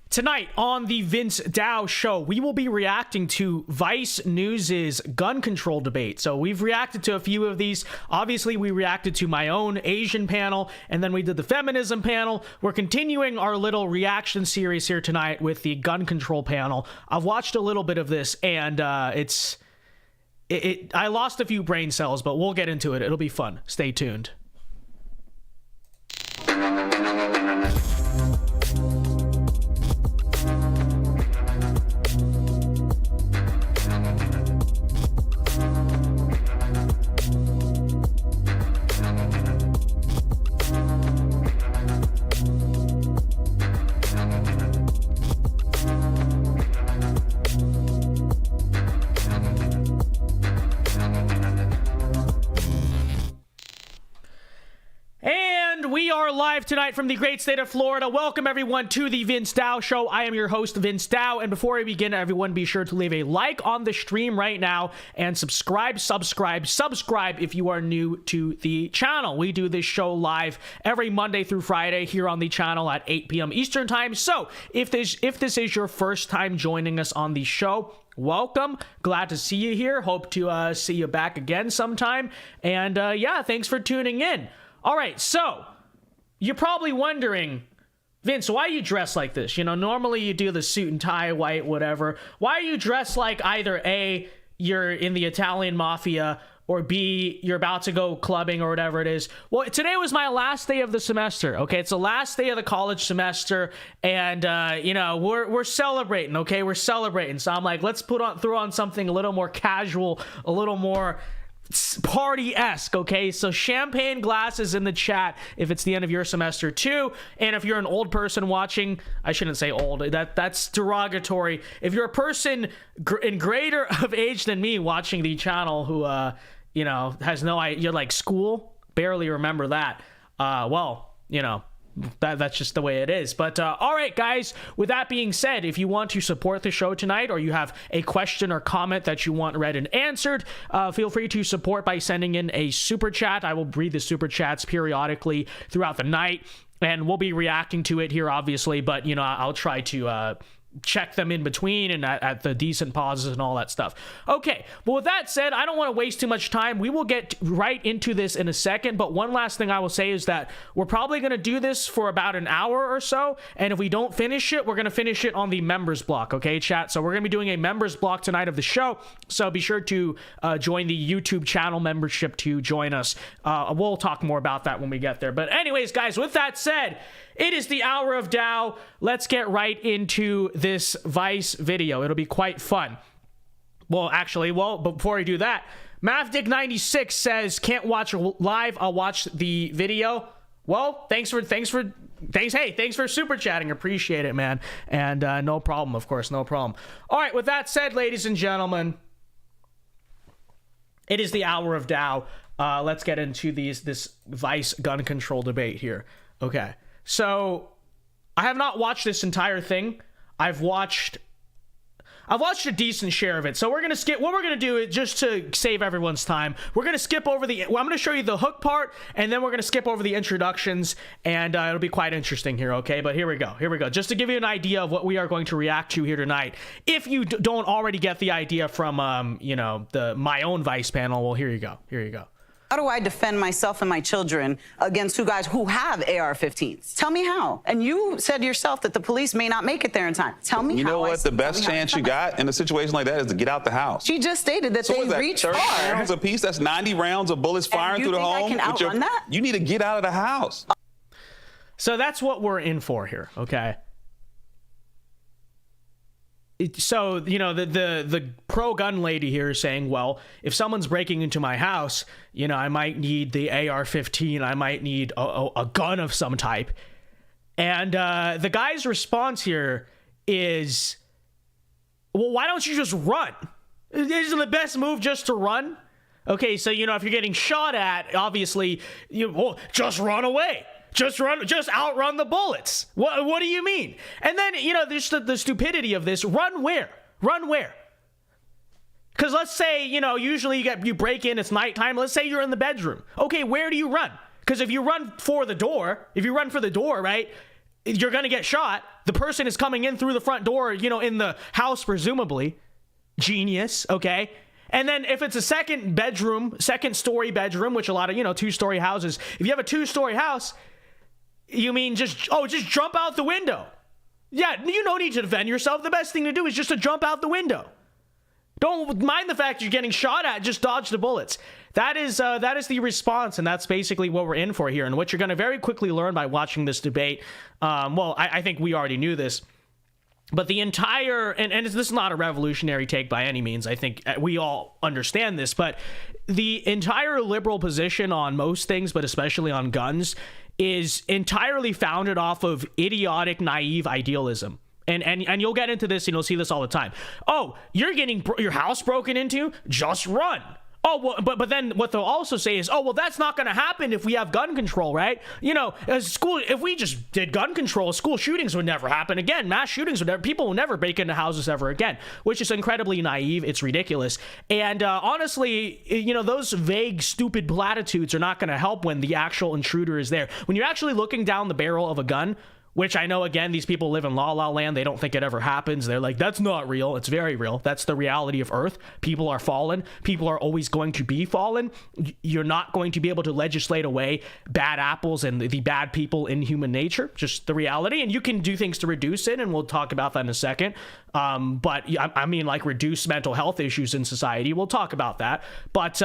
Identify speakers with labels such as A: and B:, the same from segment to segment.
A: Tonight on the Vince Dao Show, we will be reacting to Vice News' gun control debate. So we've reacted to a few of these. Obviously, we reacted to my own Asian panel, and then we did the feminism panel. We're continuing our little reaction series here tonight with the gun control panel. I've watched a little bit of this, and I lost a few brain cells, but we'll get into it. It'll be fun. Stay tuned. We are live tonight from the great state of Florida. Welcome everyone to the Vince Dao Show. I am your host, Vince Dao, and before we begin, everyone be sure to leave a like on the stream right now and subscribe if you are new to the channel. We do this show live every Monday through Friday here on the channel at 8 p.m. Eastern time. So if this is your first time joining us on the show, welcome. Glad to see you here. Hope to see you back again sometime. And yeah, thanks for tuning in. All right, so you're probably wondering, Vince, why are you dressed like this? You know, normally you do the suit and tie, white, whatever. Why are you dressed like either A, you're in the Italian mafia, or B, you're about to go clubbing or whatever it is? Well, today was my last day of the semester, okay? It's the last day of the college semester, and, you know, we're celebrating, okay? We're celebrating. So I'm like, let's throw on something a little more casual, a little more party-esque, okay? So champagne glasses in the chat if it's the end of your semester too. And if you're an old person watching, I shouldn't say old, that's derogatory. If you're a person in greater of age than me watching the channel who you know, has no idea, you're like school, barely remember that, well, you know, that's just the way it is. But all right, guys, with that being said, if you want to support the show tonight, or you have a question or comment that you want read and answered, feel free to support by sending in a super chat. I will read the super chats periodically throughout the night, and we'll be reacting to it here, obviously, but you know, I'll try to check them in between and at the decent pauses and all that stuff. Okay, well, with that said, I don't want to waste too much time. We will get right into this in a second, but one last thing I will say is that we're probably going to do this for about an hour or so, and if we don't finish it, we're going to finish it on the members block, okay, chat? So we're going to be doing a members block tonight of the show, so be sure to join the YouTube channel membership to join us. We'll talk more about that when we get there. But anyways, guys, with that said, it is the hour of Dao. Let's get right into this Vice video. It'll be quite fun. Well, actually, before we do that, MathDick96 says, can't watch live, I'll watch the video. Well, thanks for super chatting. Appreciate it, man. And no problem, of course, no problem. All right, with that said, ladies and gentlemen, it is the hour of Dao. Let's get into this Vice gun control debate here. Okay. So, I have not watched this entire thing. I've watched a decent share of it. So we're going to skip, what we're going to do is, just to save everyone's time, we're going to skip over I'm going to show you the hook part, and then we're going to skip over the introductions, and it'll be quite interesting here, okay? But here we go. Just to give you an idea of what we are going to react to here tonight. If you don't already get the idea from, you know, my own Vice panel, well, here you go.
B: How do I defend myself and my children against two guys who have AR-15s? Tell me how. And you said yourself that the police may not make it there in time. Tell me how.
C: You know what? The best chance you got in a situation like that is to get out the house.
B: She just stated that they reach far.
C: 30 rounds a piece, that's 90 rounds of bullets firing through the home.
B: You think I can outrun that?
C: You need to get out of the house.
A: So that's what we're in for here, okay? So, you know, the pro-gun lady here is saying, well, if someone's breaking into my house, you know, I might need the AR-15, I might need a gun of some type. And the guy's response here is, well, why don't you just run? Isn't the best move just to run? Okay, so, you know, if you're getting shot at, obviously, just run away. Just outrun the bullets. What do you mean? And then, you know, there's the stupidity of this. Run where? Because let's say, you know, usually you break in, it's nighttime. Let's say you're in the bedroom. Okay, where do you run? Because if you run for the door, right, you're going to get shot. The person is coming in through the front door, you know, in the house, presumably. Genius, okay? And then if it's a second story bedroom, which a lot of, you know, 2-story houses, if you have a 2-story house, you mean just jump out the window. Yeah, you don't need to defend yourself. The best thing to do is just to jump out the window. Don't mind the fact you're getting shot at, just dodge the bullets. That is the response, and that's basically what we're in for here, and what you're going to very quickly learn by watching this debate. I think we already knew this, but the entire, and this is not a revolutionary take by any means, I think we all understand this, but the entire liberal position on most things, but especially on guns, is entirely founded off of idiotic, naive idealism. And you'll get into this and you'll see this all the time. Oh, you're getting your house broken into? Just run. Oh, well, but then what they'll also say is, oh, well, that's not going to happen if we have gun control, right? You know, if we just did gun control, school shootings would never happen again. Mass shootings people will never break into houses ever again, which is incredibly naive. It's ridiculous. And honestly, you know, those vague, stupid platitudes are not going to help when the actual intruder is there. When you're actually looking down the barrel of a gun, which I know, again, these people live in La La Land. They don't think it ever happens. They're like, that's not real. It's very real. That's the reality of Earth. People are fallen. People are always going to be fallen. You're not going to be able to legislate away bad apples and the bad people in human nature. Just the reality. And you can do things to reduce it, and we'll talk about that in a second. But I mean, like, reduce mental health issues in society. We'll talk about that. But,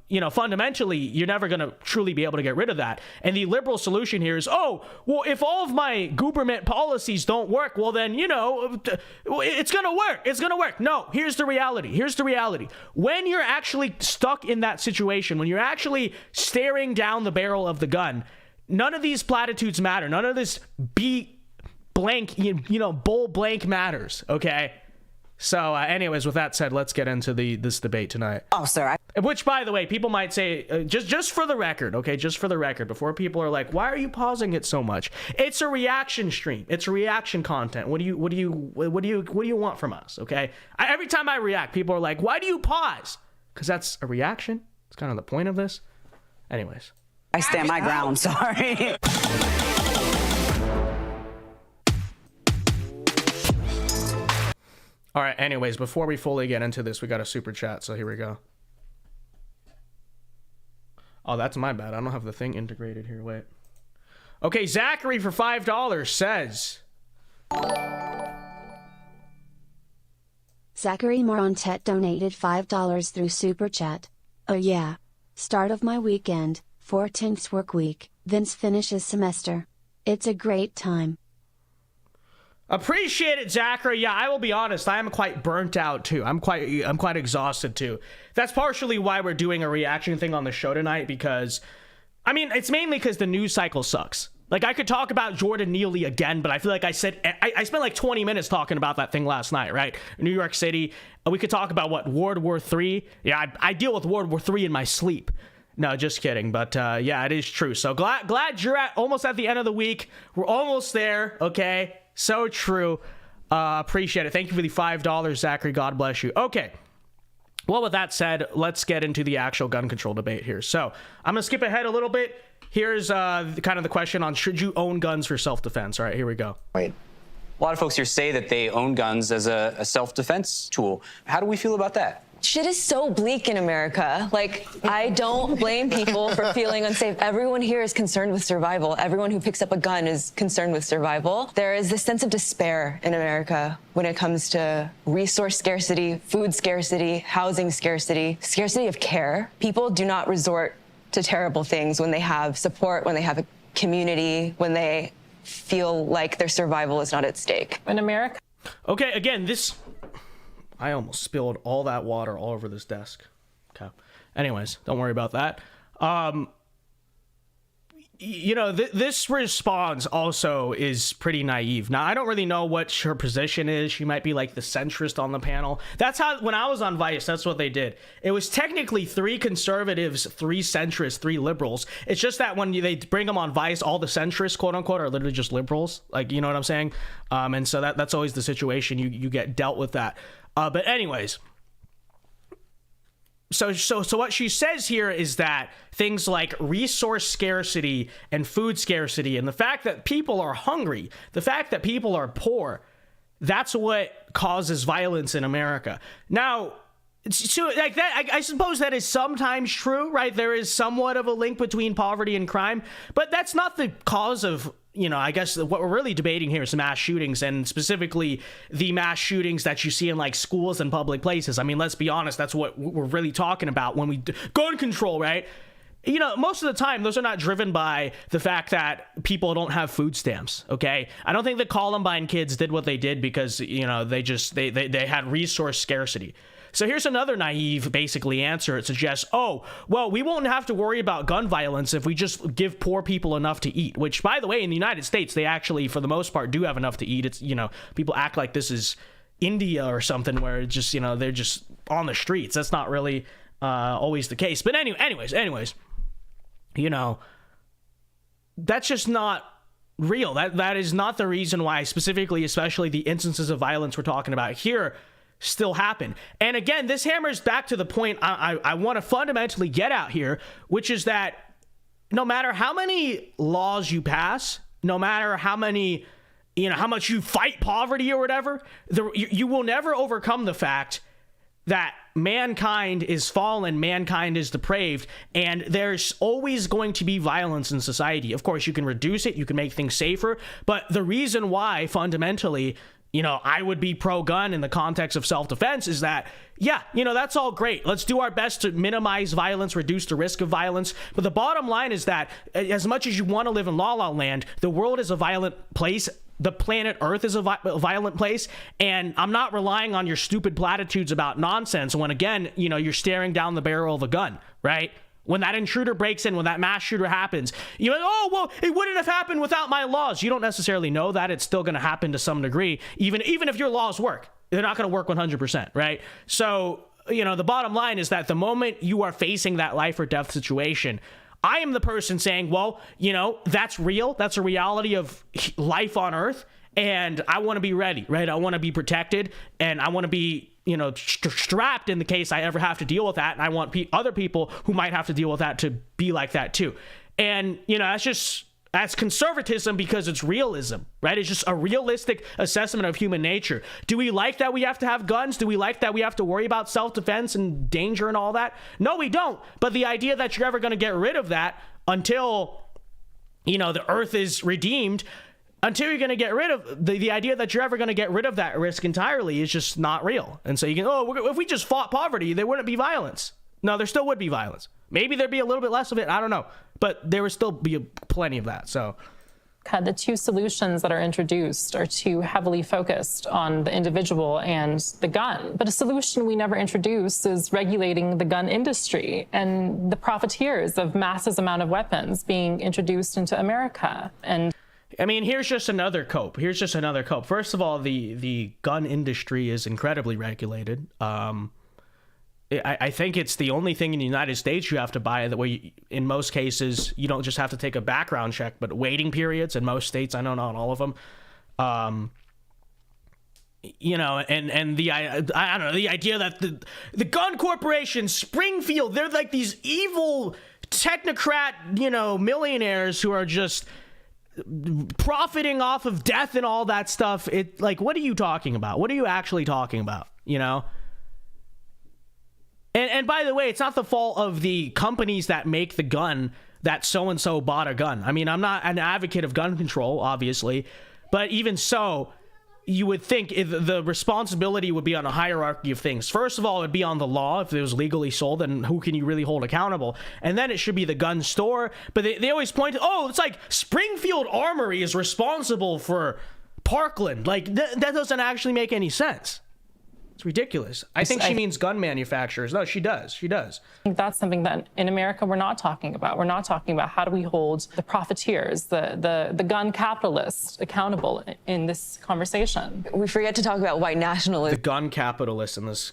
A: you know, fundamentally, you're never going to truly be able to get rid of that. And the liberal solution here is, oh, well, if all of my government policies don't work, well, then, you know, it's going to work. It's going to work. No, here's the reality. Here's the reality. When you're actually stuck in that situation, when you're actually staring down the barrel of the gun, none of these platitudes matter. None of this blank, you know, bull blank matters, okay? So anyways, with that said, let's get into this debate tonight.
B: Oh, sir.
A: Which, by the way, people might say, just for the record, okay, just for the record, before people are like, why are you pausing it so much? It's a reaction stream. It's reaction content. What do you want from us, okay? Every time I react, people are like, why do you pause? Because that's a reaction. It's kind of the point of this. Anyways.
B: I stand my ground, sorry.
A: All right, anyways, before we fully get into this, we got a super chat, so here we go. Oh, that's my bad. I don't have the thing integrated here. Wait. Okay, Zachary for $5 says...
D: Zachary Morontet donated $5 through super chat. Oh yeah. Start of my weekend, 14th work week, Vince finishes semester. It's a great time.
A: Appreciate it, Zachary. Yeah, I will be honest. I am quite burnt out too. I'm quite exhausted too. That's partially why we're doing a reaction thing on the show tonight, because, I mean, it's mainly because the news cycle sucks. Like, I could talk about Jordan Neely again, but I feel like I spent like 20 minutes talking about that thing last night, right? New York City. We could talk about what, World War III? Yeah, I deal with World War III in my sleep. No, just kidding. But yeah, it is true. So glad you're almost at the end of the week. We're almost there. Okay. So true. Appreciate it. Thank you for the $5, Zachary. God bless you. Okay. Well, with that said, let's get into the actual gun control debate here. So I'm going to skip ahead a little bit. Here's kind of the question on, should you own guns for self-defense? All right, here we go.
E: Wait. A lot of folks here say that they own guns as a self-defense tool. How do we feel about that?
F: Shit is so bleak in America. Like, I don't blame people for feeling unsafe. Everyone here is concerned with survival. Everyone who picks up a gun is concerned with survival. There is this sense of despair in America when it comes to resource scarcity, food scarcity, housing scarcity, scarcity of care. People do not resort to terrible things when they have support, when they have a community, when they feel like their survival is not at stake.
G: In America.
A: Okay, again, I almost spilled all that water all over this desk. Okay. Anyways, don't worry about that. You know, this response also is pretty naive. Now, I don't really know what her position is. She might be like the centrist on the panel. That's how, when I was on Vice, that's what they did. It was technically 3 conservatives, 3 centrists, 3 liberals. It's just that when they bring them on Vice, all the centrists, quote unquote, are literally just liberals. Like, you know what I'm saying? And so that's always the situation. You get dealt with that. But anyways, So what she says here is that things like resource scarcity and food scarcity and the fact that people are hungry, the fact that people are poor, that's what causes violence in America. Now, so like that, I suppose that is sometimes true, right? There is somewhat of a link between poverty and crime, but that's not the cause of, you know, I guess what we're really debating here is mass shootings, and specifically the mass shootings that you see in like schools and public places. I mean, let's be honest, that's what we're really talking about when we gun control, right? You know, most of the time, those are not driven by the fact that people don't have food stamps, okay? I don't think the Columbine kids did what they did because, you know, they had resource scarcity. So here's another naive, basically, answer. It suggests, oh, well, we won't have to worry about gun violence if we just give poor people enough to eat, which, by the way, in the United States, they actually, for the most part, do have enough to eat. It's, you know, people act like this is India or something where it's just, you know, they're just on the streets. That's not really always the case. But anyways, you know, that's just not real. That is not the reason why, specifically, especially the instances of violence we're talking about here, still happen. And again, this hammers back to the point I want to fundamentally get out here, which is that no matter how many laws you pass, no matter how many, you know, how much you fight poverty or whatever, you will never overcome the fact that mankind is fallen, mankind is depraved, and there's always going to be violence in society. Of course, you can reduce it, you can make things safer, but the reason why, fundamentally, you know, I would be pro-gun in the context of self-defense is that, yeah, you know, that's all great. Let's do our best to minimize violence, reduce the risk of violence. But the bottom line is that as much as you want to live in La La Land, the world is a violent place. The planet Earth is a violent place. And I'm not relying on your stupid platitudes about nonsense when, again, you know, you're staring down the barrel of a gun, right? When that intruder breaks in, when that mass shooter happens, you're like, oh, well, it wouldn't have happened without my laws. You don't necessarily know that. It's still going to happen to some degree, even if your laws work. They're not going to work 100%, right? So, you know, the bottom line is that the moment you are facing that life or death situation, I am the person saying, well, you know, that's real. That's a reality of life on Earth. And I want to be ready, right? I want to be protected, and I want to be, you know, strapped in the case I ever have to deal with that. And I want other people who might have to deal with that to be like that too. And, you know, that's conservatism because it's realism, right? It's just a realistic assessment of human nature. Do we like that we have to have guns? Do we like that we have to worry about self-defense and danger and all that? No, we don't. But the idea that you're ever going to get rid of that until, you know, the Earth is redeemed, until you're going to get rid of the idea that you're ever going to get rid of that risk entirely is just not real. And so you can, if we just fought poverty, there wouldn't be violence. No, there still would be violence. Maybe there'd be a little bit less of it. I don't know. But there would still be plenty of that. So
G: the two solutions that are introduced are too heavily focused on the individual and the gun. But a solution we never introduce is regulating the gun industry and the profiteers of massive amount of weapons being introduced into America. And
A: I mean, here's just another cope. First of all, the gun industry is incredibly regulated. I think it's the only thing in the United States you have to buy that way. In most cases, you don't just have to take a background check, but waiting periods in most states. I know not all of them. You know, and I don't know, the idea that the gun corporation, Springfield, they're like these evil technocrat, you know, millionaires who are just profiting off of death and all that stuff. It, like, what are you talking about? What are you actually talking about? You know? And by the way, it's not the fault of the companies that make the gun that so-and-so bought a gun. I mean, I'm not an advocate of gun control, obviously, but even so, you would think the responsibility would be on a hierarchy of things. First of all, it would be on the law. If it was legally sold, then who can you really hold accountable? And then it should be the gun store. But they always point to, oh, it's like Springfield Armory is responsible for Parkland. Like, that doesn't actually make any sense. It's ridiculous. I think she means gun manufacturers. No, she does. I
G: think that's something that in America we're not talking about. We're not talking about how do we hold the profiteers, the gun capitalists accountable in this conversation.
F: We forget to talk about white nationalism.
A: The gun capitalists in this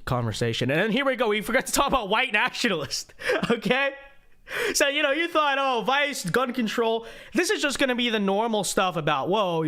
A: conversation. And then here we go. We forgot to talk about white nationalists. Okay? So, you thought, oh, vice, gun control. This is just going to be the normal stuff about, whoa,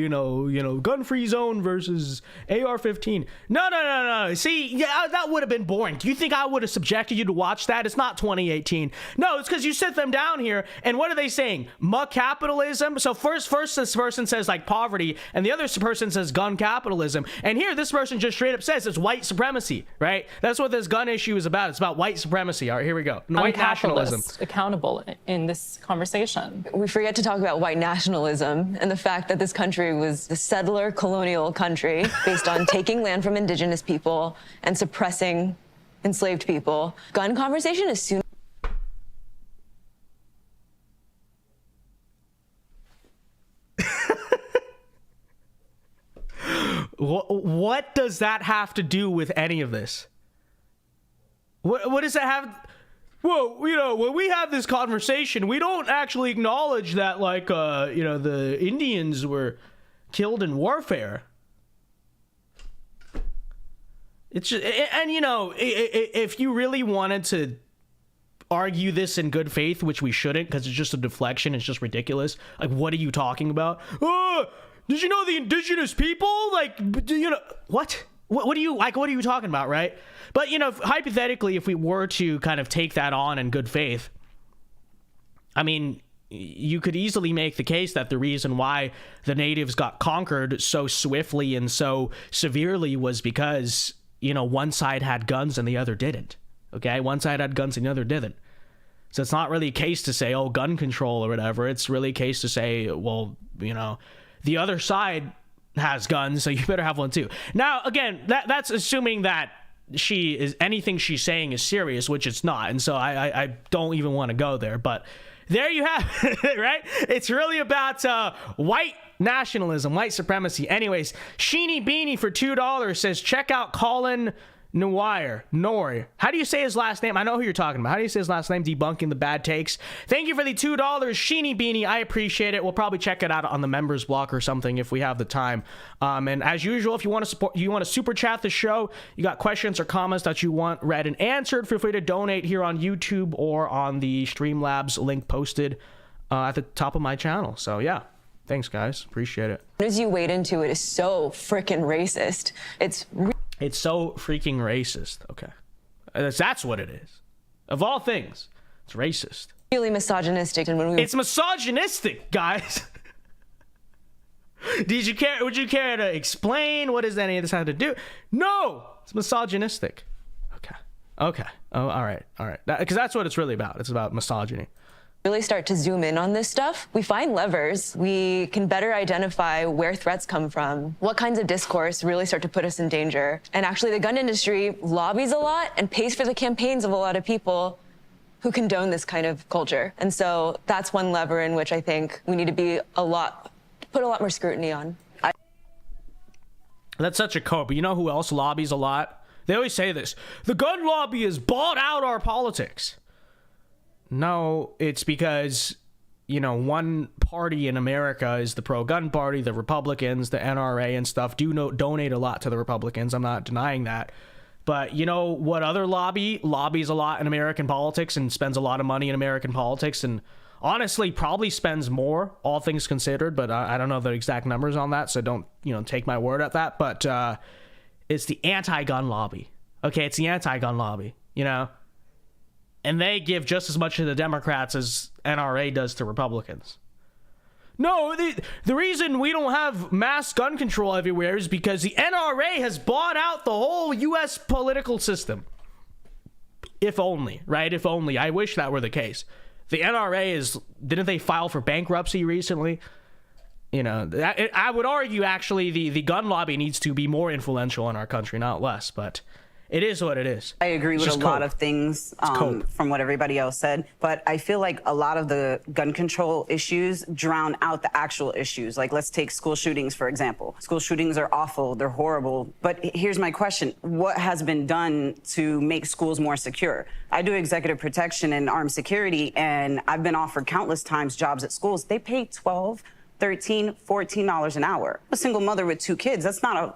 A: gun-free zone versus AR-15. No. See, yeah, that would have been boring. Do you think I would have subjected you to watch that? It's not 2018. No, it's because you sit them down here, and what are they saying? Muck capitalism? So first this person says, like, poverty, and the other person says gun capitalism. And here, this person just straight up says it's white supremacy, right? That's what this gun issue is about. It's about white supremacy. All right, here we go. White nationalism.
G: Accountable in this conversation.
F: We forget to talk about white nationalism and the fact that this country was a settler colonial country based on taking land from indigenous people and suppressing enslaved people. Gun conversation is soon.
A: What does that have to do with any of this? What does that have? Well, when we have this conversation, we don't actually acknowledge that, like, the Indians were killed in warfare. It's just, and if you really wanted to argue this in good faith, which we shouldn't, because it's just a deflection, it's just ridiculous. Like, what are you talking about? Oh, did you know the indigenous people? Like, what? What are you talking about, right? But, hypothetically, if we were to kind of take that on in good faith, I mean, you could easily make the case that the reason why the natives got conquered so swiftly and so severely was because, one side had guns and the other didn't. Okay? One side had guns and the other didn't. So it's not really a case to say, oh, gun control or whatever. It's really a case to say, well, the other side has guns, so you better have one too. Now, again, that's assuming that anything she's saying is serious, which it's not, and so I don't even want to go there. But there you have it, right? It's really about white nationalism, white supremacy. Anyways, Sheeny Beanie for $2 says, check out Colin Noir. How do you say his last name? I know who you're talking about. How do you say his last name? Debunking the bad takes. Thank you for the $2, Sheeny Beanie. I appreciate it. We'll probably check it out on the members block or something if we have the time. And as usual, if you want to super chat the show, you got questions or comments that you want read and answered, feel free to donate here on YouTube or on the Streamlabs link posted at the top of my channel. So yeah, thanks guys. Appreciate it.
F: As you wade into it is so freaking racist.
A: It's so freaking racist. Okay. That's what it is. Of all things, it's racist.
F: Really misogynistic. And
A: it's misogynistic, guys. Would you care to explain what does any of this have to do? No, it's misogynistic. Okay. Oh, all right. Because that's what it's really about. It's about misogyny.
F: Really start to zoom in on this stuff, we find levers. We can better identify where threats come from, what kinds of discourse really start to put us in danger. And actually, the gun industry lobbies a lot and pays for the campaigns of a lot of people who condone this kind of culture. And so that's one lever in which I think we need to put a lot more scrutiny on.
A: That's such a quote, but you know who else lobbies a lot? They always say this: the gun lobby has bought out our politics. No, it's because, one party in America is the pro-gun party. The Republicans, the NRA and stuff donate a lot to the Republicans. I'm not denying that. But you know what other lobbies a lot in American politics and spends a lot of money in American politics and honestly probably spends more, all things considered, but I don't know the exact numbers on that, so don't, take my word at that. But it's the anti-gun lobby. Okay, it's the anti-gun lobby, And they give just as much to the Democrats as NRA does to Republicans. No, the reason we don't have mass gun control everywhere is because the NRA has bought out the whole U.S. political system. If only, right? If only. I wish that were the case. The NRA didn't they file for bankruptcy recently? I would argue, actually, the gun lobby needs to be more influential in our country, not less, but it is what it is.
B: I agree with a lot of things from what everybody else said, but I feel like a lot of the gun control issues drown out the actual issues. Like, let's take school shootings, for example. School shootings are awful, they're horrible. But here's my question. What has been done to make schools more secure? I do executive protection and armed security, and I've been offered countless times jobs at schools. They pay $12 $13, $14 an hour. A single mother with 2 kids, that's not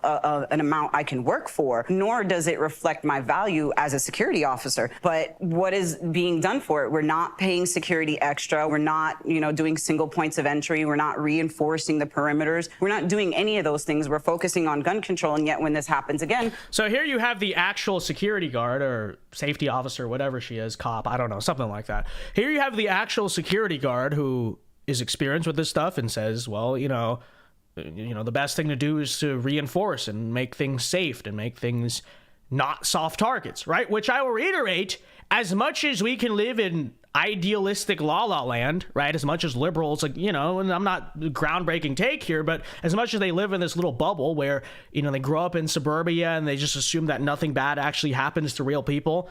B: an amount I can work for, nor does it reflect my value as a security officer. But what is being done for it? We're not paying security extra. We're not, doing single points of entry. We're not reinforcing the perimeters. We're not doing any of those things. We're focusing on gun control, and yet when this happens again.
A: So here you have the actual security guard or safety officer, whatever she is, cop, I don't know, something like that. Here you have the actual security guard who is experienced with this stuff and says, well, the best thing to do is to reinforce and make things safe and make things not soft targets, right? Which I will reiterate, as much as we can live in idealistic la land, right? As much as liberals, and I'm not groundbreaking take here, but as much as they live in this little bubble where, they grow up in suburbia and they just assume that nothing bad actually happens to real people.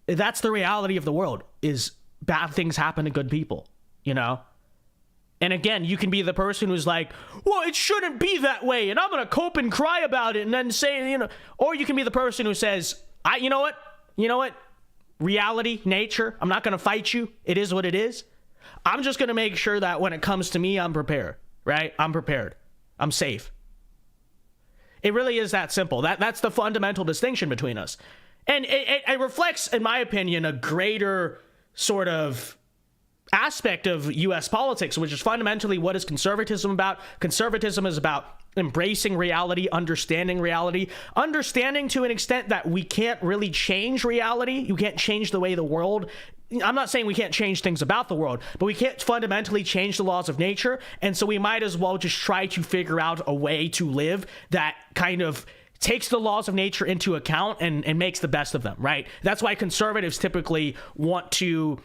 A: That's the reality of the world, is bad things happen to good people, And again, you can be the person who's like, well, it shouldn't be that way, and I'm going to cope and cry about it, and then say, or you can be the person who says, you know what? Reality, nature, I'm not going to fight you. It is what it is. I'm just going to make sure that when it comes to me, I'm prepared, right? I'm prepared. I'm safe. It really is that simple. That's the fundamental distinction between us. And it reflects, in my opinion, a greater sort of aspect of U.S. politics, which is fundamentally what is conservatism about. Conservatism is about embracing reality, understanding to an extent that we can't really change reality. You can't change the way the world. I'm not saying we can't change things about the world, but we can't fundamentally change the laws of nature. And so we might as well just try to figure out a way to live that kind of takes the laws of nature into account and makes the best of them, right? That's why conservatives typically want to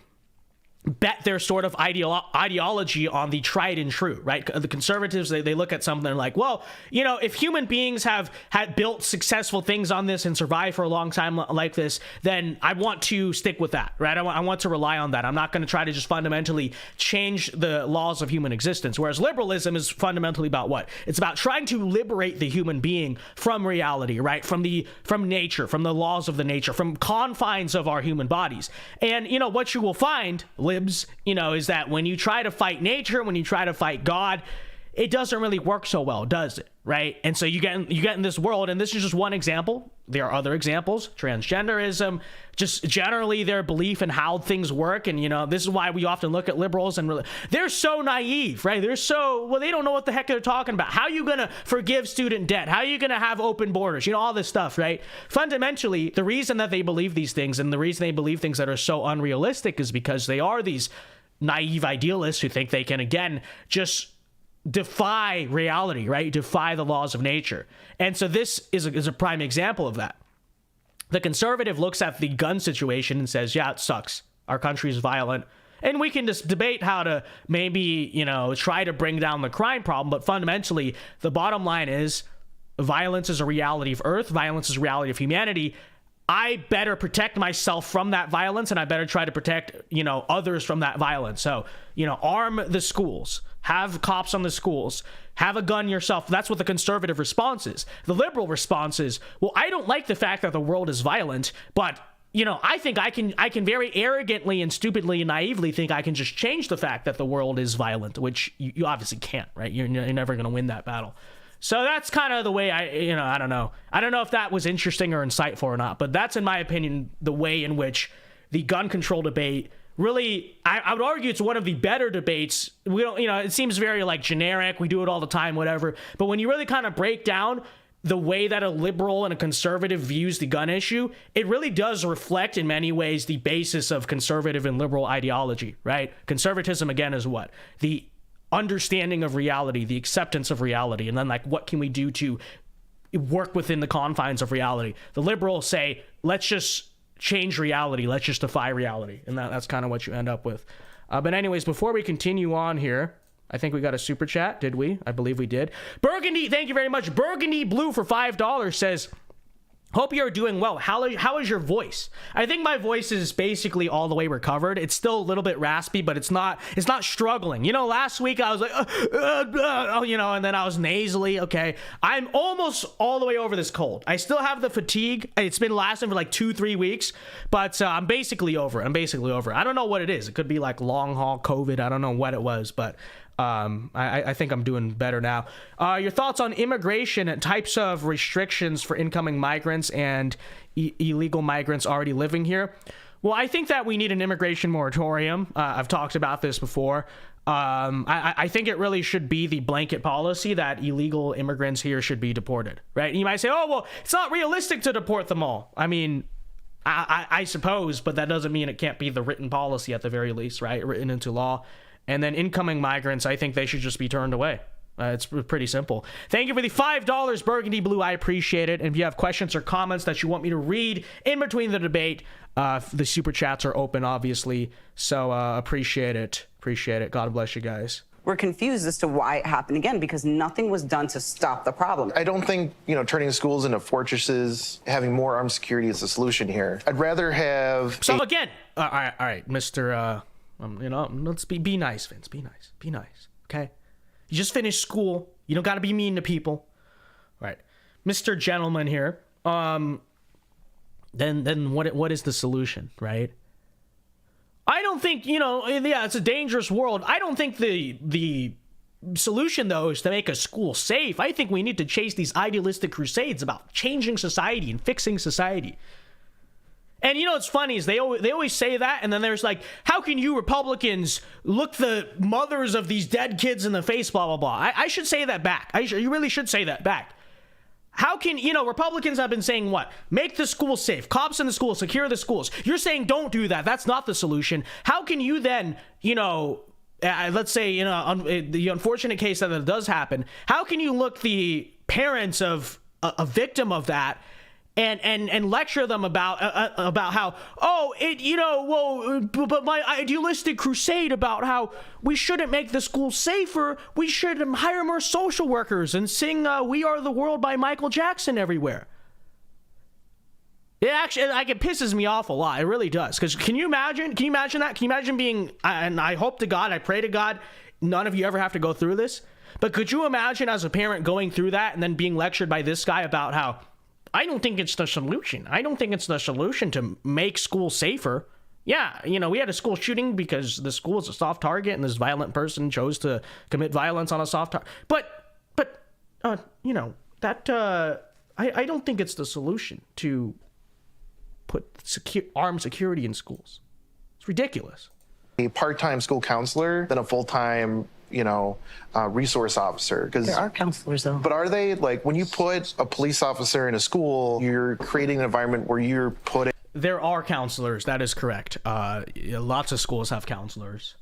A: bet their sort of ideology on the tried and true, right? The conservatives, they look at something and like, well, if human beings had built successful things on this and survived for a long time like this, then I want to stick with that, right? I want to rely on that. I'm not going to try to just fundamentally change the laws of human existence. Whereas liberalism is fundamentally about what? It's about trying to liberate the human being from reality, right? From nature, from the laws of the nature, from confines of our human bodies. And, what you will find, is that when you try to fight nature, when you try to fight God, it doesn't really work so well, does it? Right? And so you get in this world, and this is just one example. There are other examples: transgenderism, just generally their belief in how things work. And this is why we often look at liberals and they're so naive, right? They don't know what the heck they're talking about. How are you going to forgive student debt? How are you going to have open borders? All this stuff, right? Fundamentally, the reason that they believe these things and the reason they believe things that are so unrealistic is because they are these naive idealists who think they can, again, just defy reality, right? Defy the laws of nature. And so this is a prime example of that. The conservative looks at the gun situation and says, yeah, it sucks. Our country is violent. And we can just debate how to maybe, try to bring down the crime problem. But fundamentally, the bottom line is violence is a reality of Earth. Violence is a reality of humanity. I better protect myself from that violence, and I better try to protect, others from that violence. So, arm the schools, have cops on the schools, have a gun yourself. That's what the conservative response is. The liberal response is, well, I don't like the fact that the world is violent, but I think I can very arrogantly and stupidly and naively think I can just change the fact that the world is violent, which you obviously can't, right? You're never going to win that battle. So that's kind of the way I don't know. I don't know if that was interesting or insightful or not, but that's, in my opinion, the way in which the gun control debate really, I would argue it's one of the better debates. We don't, it seems very generic. We do it all the time, whatever. But when you really kind of break down the way that a liberal and a conservative views the gun issue, it really does reflect in many ways the basis of conservative and liberal ideology, right? Conservatism, again, is what? The understanding of reality, the acceptance of reality, and then what can we do to work within the confines of reality? The liberals say, let's just change reality, let's just defy reality, and that's kind of what you end up with. But anyways, before we continue on here, I think we got a super chat, did we? I believe we did. Burgundy, thank you very much. Burgundy Blue for $5 says, hope you're doing well. How is your voice? I think my voice is basically all the way recovered. It's still a little bit raspy, but it's not struggling. Last week I was like, and then I was nasally. Okay. I'm almost all the way over this cold. I still have the fatigue. It's been lasting for 2-3 weeks, but I'm basically over it. I don't know what it is. It could be long haul COVID. I don't know what it was, but I think I'm doing better now. Your thoughts on immigration and types of restrictions for incoming migrants and illegal migrants already living here? Well, I think that we need an immigration moratorium. I've talked about this before. I think it really should be the blanket policy that illegal immigrants here should be deported, right? And you might say, oh, well, it's not realistic to deport them all. I mean, I suppose, but that doesn't mean it can't be the written policy at the very least, right? Written into law. And then incoming migrants, I think they should just be turned away. It's pretty simple. Thank you for the $5, Burgundy Blue. I appreciate it. And if you have questions or comments that you want me to read in between the debate, the super chats are open, obviously. So appreciate it. Appreciate it. God bless you guys.
B: We're confused as to why it happened again because nothing was done to stop the problem.
H: I don't think, turning schools into fortresses, having more armed security is the solution here. I'd rather have...
A: So again, all right, Mr. Let's be nice, Vince. Be nice, okay? You just finished school. You don't got to be mean to people. All right. Mr. Gentleman here. Then what is the solution, right? I don't think, it's a dangerous world. I don't think the solution, though, is to make a school safe. I think we need to chase these idealistic crusades about changing society and fixing society. And it's funny is they always say that, and then there's like, how can you Republicans look the mothers of these dead kids in the face, blah, blah, blah. I should say that back. You really should say that back. How can, Republicans have been saying what? Make the schools safe. Cops in the schools, secure the schools. You're saying don't do that. That's not the solution. How can you then, let's say, the unfortunate case that it does happen, how can you look the parents of a victim of that and lecture them about how, but my idealistic crusade about how we shouldn't make the school safer, we should hire more social workers and sing We Are the World by Michael Jackson everywhere. It actually, it pisses me off a lot. It really does. Because can you imagine that? Can you imagine being, and I hope to God, I pray to God, none of you ever have to go through this, but could you imagine as a parent going through that and then being lectured by this guy about how, I don't think it's the solution. I don't think it's the solution to make schools safer. Yeah, we had a school shooting because the school is a soft target and this violent person chose to commit violence on a soft target. But I don't think it's the solution to put armed security in schools. It's ridiculous.
H: A part-time school counselor than a full-time resource officer. Because
B: there are counselors, though.
H: But are they, like, when you put a police officer in a school, you're creating an environment where you're putting...
A: There are counselors. That is correct. Lots of schools have counselors.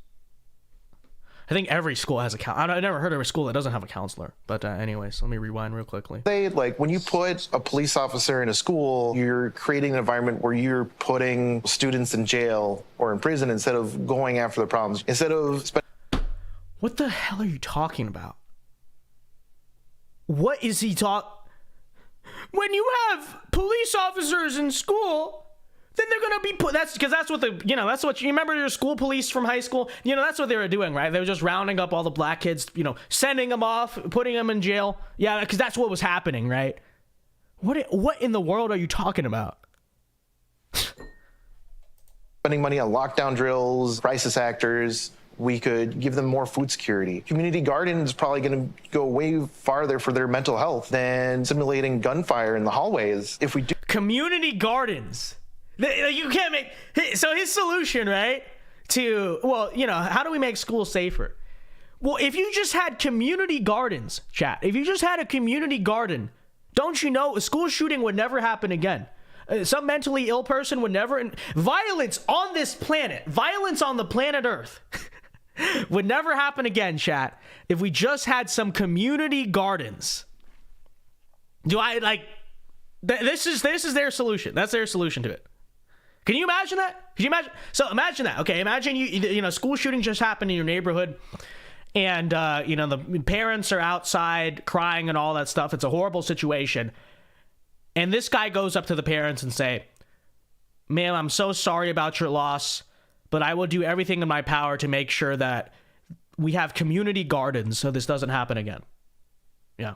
A: I think every school has a counselor. I never heard of a school that doesn't have a counselor. But anyways, let me rewind real quickly.
H: When you put a police officer in a school, you're creating an environment where you're putting students in jail or in prison instead of going after the problems. Instead of...
A: What the hell are you talking about? What is he When you have police officers in school, then they're gonna be put. That's because that's what that's what you remember your school police from high school. That's what they were doing, right? They were just rounding up all the black kids, sending them off, putting them in jail. Yeah, because that's what was happening, right? What in the world are you talking about?
H: Spending money on lockdown drills, crisis actors. We could give them more food security. Community garden is probably going to go way farther for their mental health than simulating gunfire in the hallways. If we do
A: community gardens, you can't make. So his solution, right? How do we make schools safer? Well, if you just had community gardens, chat. If you just had a community garden, don't you know a school shooting would never happen again? Some mentally ill person would never. Violence on this planet, violence on the planet Earth. Would never happen again, chat, if we just had some community gardens. This is their solution. That's their solution to it. Can you imagine that? Can you imagine? So imagine that. Okay, imagine school shooting just happened in your neighborhood, and the parents are outside crying and all that stuff. It's a horrible situation, and this guy goes up to the parents and say, "Ma'am, I'm so sorry about your loss, but I will do everything in my power to make sure that we have community gardens so this doesn't happen again." Yeah.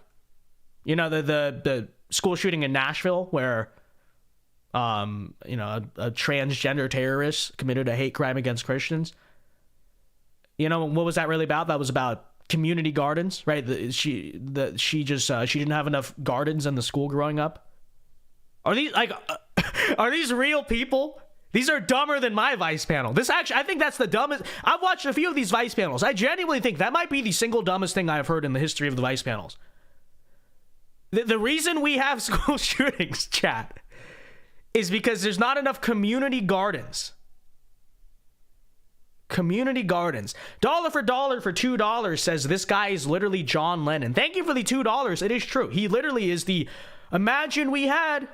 A: The school shooting in Nashville where, a transgender terrorist committed a hate crime against Christians. What was that really about? That was about community gardens, right? She didn't have enough gardens in the school growing up. Are these like are these real people? These are dumber than my Vice panel. This actually, I think that's the dumbest. I've watched a few of these Vice panels. I genuinely think that might be the single dumbest thing I've heard in the history of the Vice panels. The reason we have school shootings, chat, is because there's not enough community gardens. Community gardens. Dollar for $2 says this guy is literally John Lennon. Thank you for the $2. It is true. He literally is the, imagine we had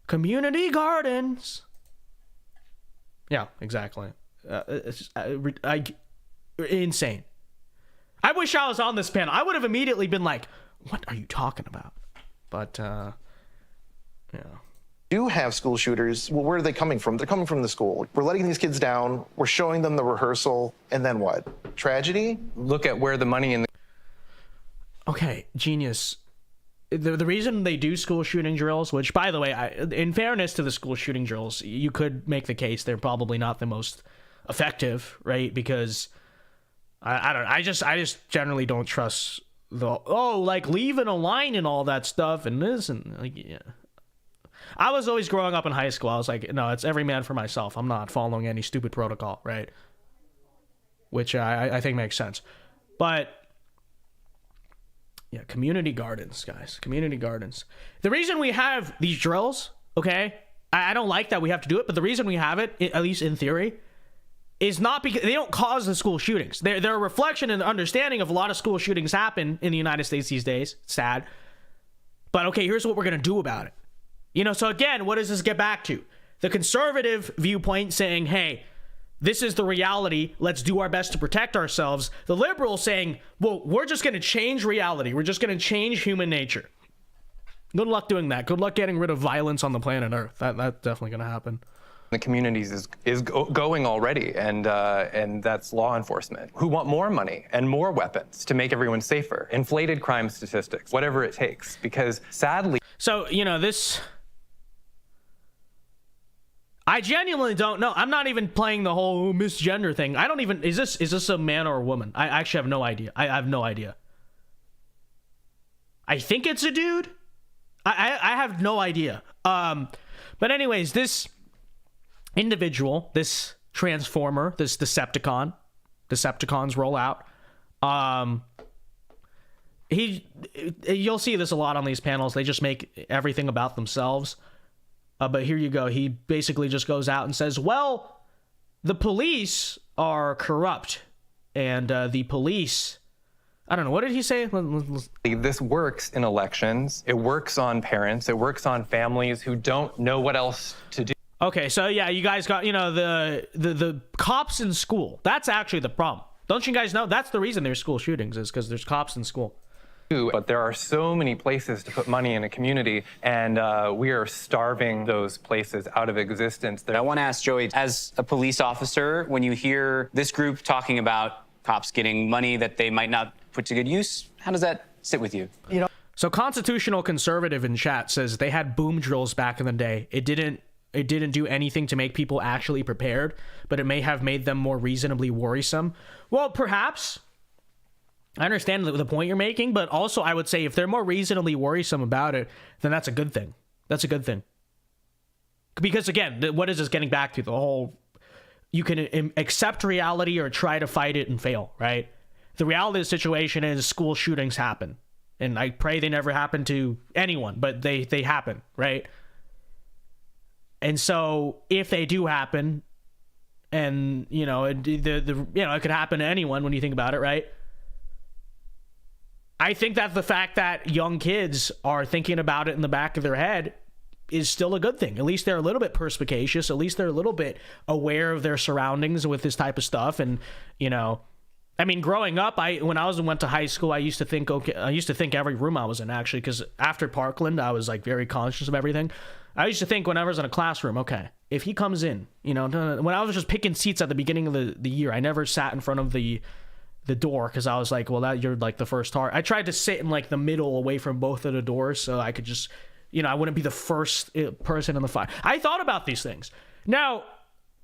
A: community gardens. Yeah, exactly. Insane. I wish I was on this panel. I would have immediately been like, what are you talking about? But, yeah.
H: Do have school shooters, well, where are they coming from? They're coming from the school. We're letting these kids down. We're showing them the rehearsal. And then what? Tragedy?
E: Look at where the money in the...
A: Okay, genius. The reason they do school shooting drills, which, by the way, in fairness to the school shooting drills, you could make the case they're probably not the most effective, right? Because I just generally don't trust like leaving a line and all that stuff and this and like, yeah. I was always growing up in high school. I was like, no, it's every man for myself. I'm not following any stupid protocol, right? Which I think makes sense, but. Yeah, community gardens, guys. Community gardens. The reason we have these drills, okay, I don't like that we have to do it, but the reason we have it, at least in theory, is not because they don't cause the school shootings. They're a reflection and understanding of a lot of school shootings happen in the United States these days. It's sad. But okay, here's what we're going to do about it. You know, so again, what does this get back to? The conservative viewpoint saying, hey, this is the reality. Let's do our best to protect ourselves. The liberals saying, well, we're just going to change reality. We're just going to change human nature. Good luck doing that. Good luck getting rid of violence on the planet Earth. That's definitely going to happen.
I: The communities is going already, and that's law enforcement, who want more money and more weapons to make everyone safer. Inflated crime statistics, whatever it takes, because sadly...
A: So, you know, this... I genuinely don't know. I'm not even playing the whole misgender thing. I don't even... Is this a man or a woman? I actually have no idea. I have no idea. I think it's a dude. I have no idea. But anyways, this individual, this transformer, this Decepticons roll out. You'll see this a lot on these panels. They just make everything about themselves. But here you go. He basically just goes out and says, well, the police are corrupt. And the police... I don't know. What did he say?
I: This works in elections. It works on parents. It works on families who don't know what else to do.
A: Okay, so yeah, you guys got, you know, the cops in school. That's actually the problem. Don't you guys know? That's the reason there's school shootings, is because there's cops in school.
I: But there are so many places to put money in a community, and we are starving those places out of existence.
E: I want to ask Joey, as a police officer, when you hear this group talking about cops getting money that they might not put to good use, how does that sit with you?
H: You know,
A: so Constitutional Conservative in chat says they had boom drills back in the day. It didn't do anything to make people actually prepared, but it may have made them more reasonably worrisome. Well, perhaps. I understand the point you're making, but also I would say if they're more reasonably worrisome about it, then that's a good thing. That's a good thing. Because again, what is this getting back to? The whole, you can accept reality or try to fight it and fail, right? The reality of the situation is school shootings happen. And I pray they never happen to anyone, but they happen, right? And so if they do happen, and you know, it could happen to anyone when you think about it, right? I think that the fact that young kids are thinking about it in the back of their head is still a good thing. At least they're a little bit perspicacious. At least they're a little bit aware of their surroundings with this type of stuff. And, you know, I mean, growing up, when I went to high school, I used to think every room I was in, actually, because after Parkland, I was like very conscious of everything. I used to think when I was in a classroom, okay, if he comes in, you know, when I was just picking seats at the beginning of the year, I never sat in front of the door, because I was like, well, you're like the first target. I tried to sit in like the middle away from both of the doors so I could just, you know, I wouldn't be the first person in the fire. I thought about these things. Now,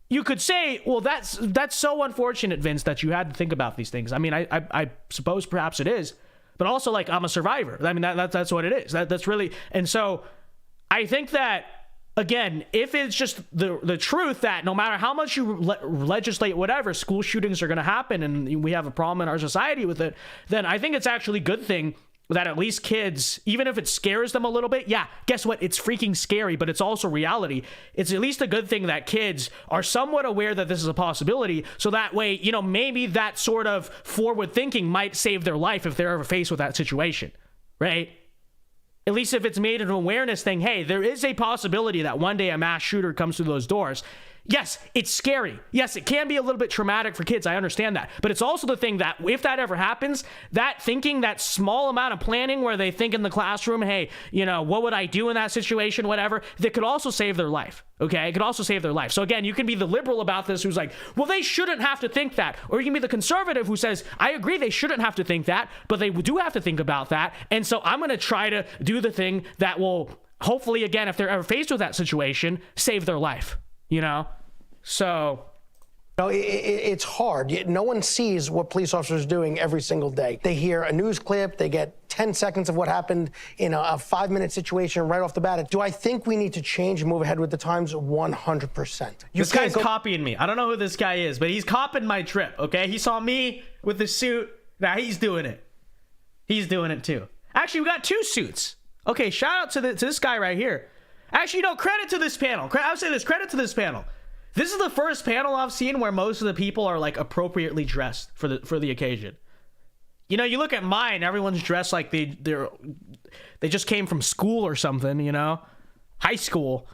A: you could say, well, that's so unfortunate, Vince, that you had to think about these things. I mean, I suppose perhaps it is, but also, like, I'm a survivor. I mean, that's what it is. That's really, and so I think that, again, if it's just the truth that no matter how much you legislate whatever, school shootings are going to happen and we have a problem in our society with it, then I think it's actually a good thing that at least kids, even if it scares them a little bit, yeah, guess what? It's freaking scary, but it's also reality. It's at least a good thing that kids are somewhat aware that this is a possibility, so that way, you know, maybe that sort of forward thinking might save their life if they're ever faced with that situation, right? At least if it's made an awareness thing, hey, there is a possibility that one day a mass shooter comes through those doors. Yes, it's scary. Yes, it can be a little bit traumatic for kids. I understand that. But it's also the thing that if that ever happens, that thinking, that small amount of planning where they think in the classroom, hey, you know, what would I do in that situation, whatever, that could also save their life. Okay, it could also save their life. So again, you can be the liberal about this who's like, well, they shouldn't have to think that. Or you can be the conservative who says, I agree they shouldn't have to think that, but they do have to think about that. And so I'm going to try to do the thing that will hopefully, again, if they're ever faced with that situation, save their life, you know? So...
J: No, it's hard. No one sees what police officers are doing every single day. They hear a news clip, they get 10 seconds of what happened in a 5-minute situation right off the bat. Do I think we need to change and move ahead with the times? 100%.
A: This guy's copying me. I don't know who this guy is, but he's copying my trip, okay? He saw me with the suit. Now he's doing it. He's doing it too. Actually, we got 2 suits. Okay, shout out to this guy right here. Actually, no, credit to this panel. I'll say this, credit to this panel. This is the first panel I've seen where most of the people are like appropriately dressed for the occasion. You know, you look at mine, everyone's dressed like they just came from school or something, you know, high school.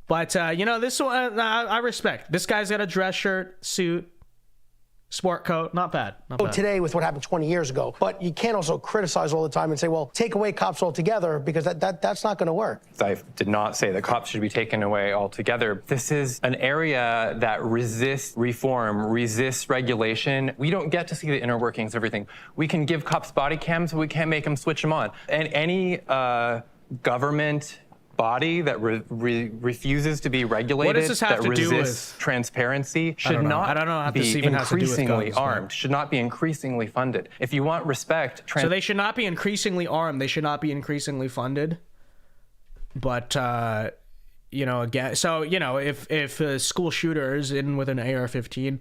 A: But you know, this one I respect. This guy's got a dress shirt, suit, sport coat, not bad. Not bad.
J: Today with what happened 20 years ago, but you can't also criticize all the time and say, well, take away cops altogether, because that's not going to work.
I: I did not say that cops should be taken away altogether. This is an area that resists reform, resists regulation. We don't get to see the inner workings of everything. We can give cops body cams, but we can't make them switch them on. And any government body that refuses to be regulated,
A: what does this have
I: that
A: to do
I: resists
A: with
I: transparency, should not be increasingly armed, should not be increasingly funded. If you want respect...
A: So they should not be increasingly armed. They should not be increasingly funded. But, you know, again, so, you know, if a school shooter is in with an AR-15,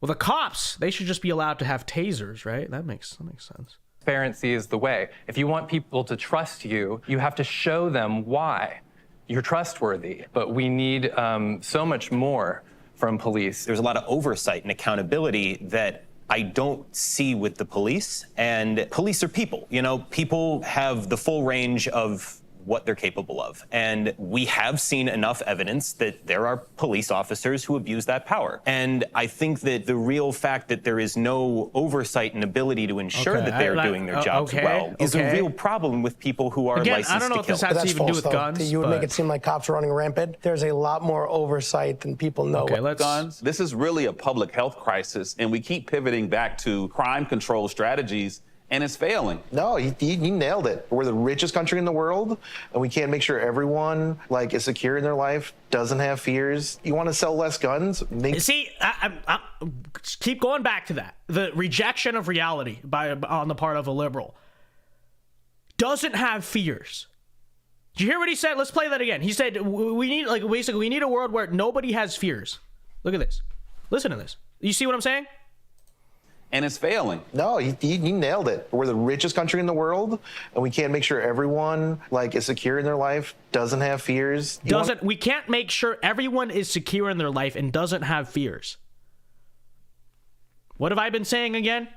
A: well, the cops, they should just be allowed to have tasers, right? That makes sense.
I: Transparency is the way. If you want people to trust you, you have to show them why you're trustworthy. But we need so much more from police.
K: There's a lot of oversight and accountability that I don't see with the police. And police are people. You know, people have the full range of what they're capable of. And we have seen enough evidence that there are police officers who abuse that power. And I think that the real fact that there is no oversight and ability to ensure that they're doing their jobs well is a real problem with people who are licensed to kill.
A: I don't know if this has to even do with guns.
J: You would make it seem like cops are running rampant. There's a lot more oversight than people know.
C: Guns. This is really a public health crisis, and we keep pivoting back to crime control strategies, and it's failing.
H: No, he nailed it. We're the richest country in the world, and we can't make sure everyone is secure in their life, doesn't have fears. You want to sell less guns?
A: See, I keep going back to that. The rejection of reality on the part of a liberal. Doesn't have fears. Did you hear what he said? Let's play that again. He said we need a world where nobody has fears. Look at this. Listen to this. You see what I'm saying?
C: And it's failing.
H: No, he nailed it. We're the richest country in the world, and we can't make sure everyone is secure in their life, doesn't have fears.
A: We can't make sure everyone is secure in their life and doesn't have fears. What have I been saying again?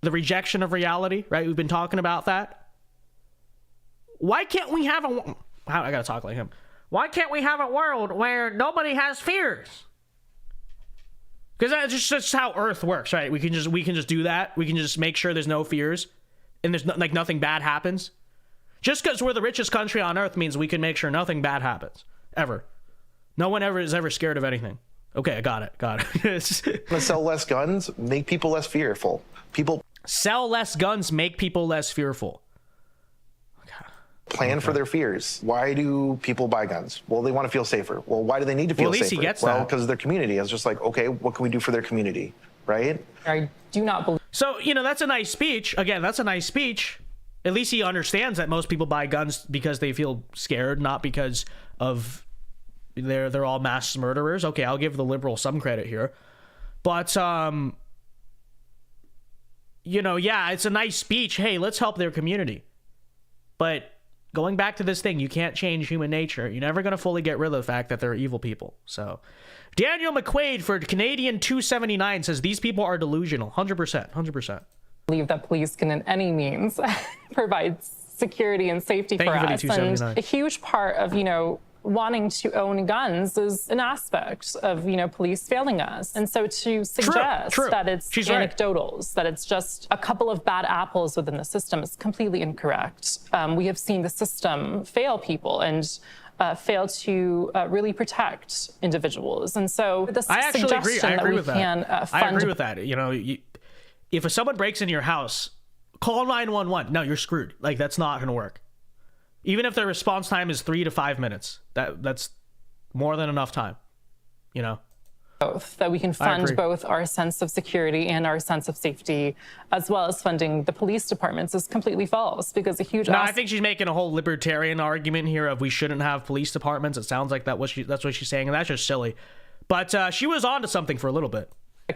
A: The rejection of reality, right? We've been talking about that. Why can't we have I gotta talk like him. Why can't we have a world where nobody has fears? Because that's just how Earth works, right? We can just do that. We can just make sure there's no fears, and there's nothing bad happens. Just because we're the richest country on Earth means we can make sure nothing bad happens ever. No one is ever scared of anything. Okay, I got it.
H: Sell less guns, make people less fearful.
A: Sell less guns, make people less fearful.
H: plan for their fears. Why do people buy guns? Well, they want to feel safer. Well, why do they need to feel
A: Well, at least
H: safer?
A: he gets
H: well,
A: that.
H: because of their community. It's just like, okay, what can we do for their community, right?
G: I do not believe.
A: So, that's a nice speech. Again, that's a nice speech. At least he understands that most people buy guns because they feel scared, not because of they're all mass murderers. Okay, I'll give the liberal some credit here. But, yeah, it's a nice speech. Hey, let's help their community. But going back to this thing, you can't change human nature. You're never going to fully get rid of the fact that they're evil people. So, Daniel McQuaid for Canadian 279 says these people are delusional. 100%.
G: Believe that police can in any means provide security and safety
A: Thank
G: for
A: you for the
G: us.
A: 279.
G: And a huge part of, wanting to own guns is an aspect of, police failing us. And so to suggest
A: True.
G: that it's
A: She's right.
G: anecdotals, that it's just a couple of bad apples within the system is completely incorrect. We have seen the system fail people and fail to really protect individuals. And so this
A: I actually agree.
G: suggestion
A: I agree
G: that we
A: with that.
G: can
A: I
G: fund
A: agree with that. If someone breaks into your house, call 911. No, you're screwed. Like, that's not going to work. Even if their response time is 3 to 5 minutes, that's more than enough time.
G: Both, that we can fund both our sense of security and our sense of safety, as well as funding the police departments, is completely false, because a huge...
A: No, I think she's making a whole libertarian argument here of we shouldn't have police departments. It sounds like that's what she's saying, and that's just silly. But she was on to something for a little bit.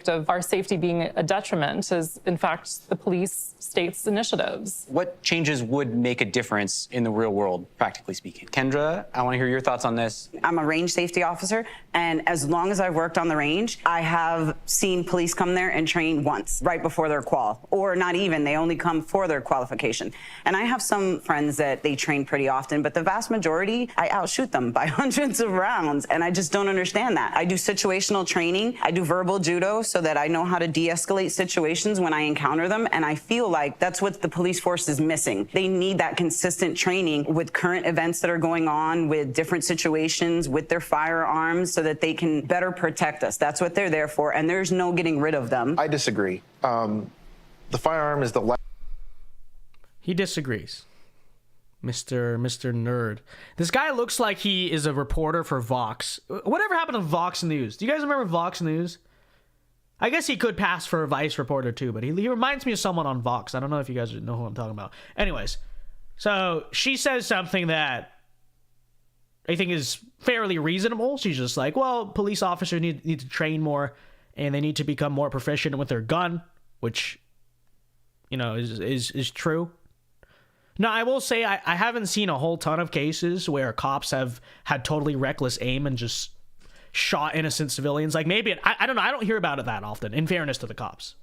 G: Of our safety being a detriment is, in fact, the police state's initiatives.
E: What changes would make a difference in the real world, practically speaking? Kendra, I want to hear your thoughts on this.
B: I'm a range safety officer, and as long as I've worked on the range, I have seen police come there and train once, right before their qual, or not even, they only come for their qualification. And I have some friends that they train pretty often, but the vast majority, I outshoot them by hundreds of rounds, and I just don't understand that. I do situational training, I do verbal judo, so that I know how to de-escalate situations when I encounter them, and I feel like that's what the police force is missing. They need that consistent training with current events that are going on, with different situations, with their firearms, so that they can better protect us. That's what they're there for, and there's no getting rid of them.
H: I disagree. The firearm is the last.
A: He disagrees. Mr. Nerd. This guy looks like he is a reporter for Vox. Whatever happened to Vox News? Do you guys remember Vox News? I guess he could pass for a Vice reporter too, but he reminds me of someone on Vox. I don't know if you guys know who I'm talking about. Anyways, so she says something that I think is fairly reasonable. She's just like, well, police officers need to train more, and they need to become more proficient with their gun, which, is true. Now, I will say I haven't seen a whole ton of cases where cops have had totally reckless aim and just shot innocent civilians. Like, maybe I don't know, I don't hear about it that often, in fairness to the cops.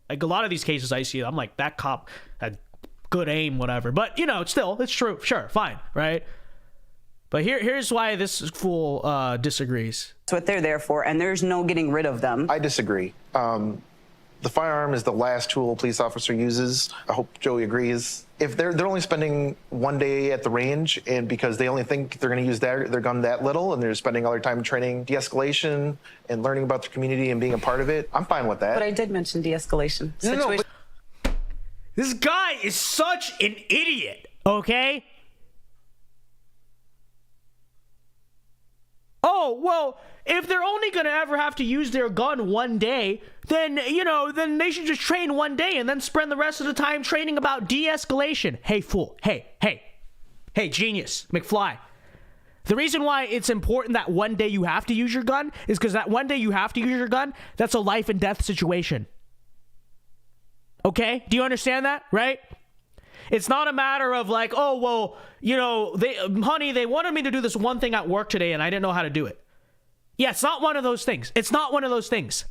A: Like, a lot of these cases I see, I'm like, that cop had good aim, whatever. But still, it's true. Sure, fine, right? But here's why this fool disagrees.
B: That's what they're there for, and there's no getting rid of them.
H: I disagree. The firearm is the last tool a police officer uses. I hope Joey agrees. If they're only spending one day at the range, and because they only think they're going to use their gun that little, and they're spending all their time training de-escalation and learning about the community and being a part of it, I'm fine with that.
B: But I did mention de-escalation.
H: No,
A: This guy is such an idiot, okay? Oh, well, if they're only going to ever have to use their gun one day, then they should just train one day and then spend the rest of the time training about de-escalation. Hey, fool. Hey, genius, McFly. The reason why it's important that one day you have to use your gun is because that one day you have to use your gun, that's a life and death situation. Okay? Do you understand that, right? It's not a matter of like, oh, well, they wanted me to do this one thing at work today and I didn't know how to do it. Yeah, it's not one of those things. It's not one of those things.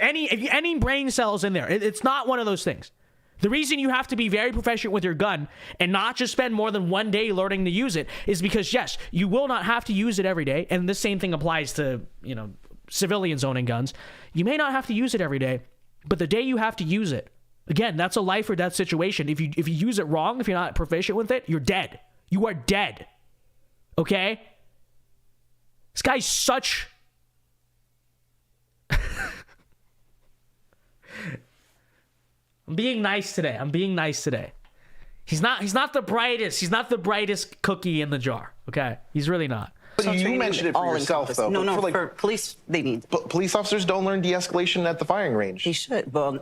A: Any brain cells in there, it's not one of those things. The reason you have to be very proficient with your gun and not just spend more than one day learning to use it is because, yes, you will not have to use it every day. And the same thing applies to, civilians owning guns. You may not have to use it every day, but the day you have to use it, again, that's a life or death situation. If you use it wrong, if you're not proficient with it, you're dead. You are dead. Okay? This guy's such... I'm being nice today. He's not the brightest. He's not the brightest cookie in the jar. Okay, he's really not.
H: But you mentioned it for yourself, though.
B: No,
H: but
B: for police, they need.
H: But police officers don't learn de-escalation at the firing range.
B: They should. Well,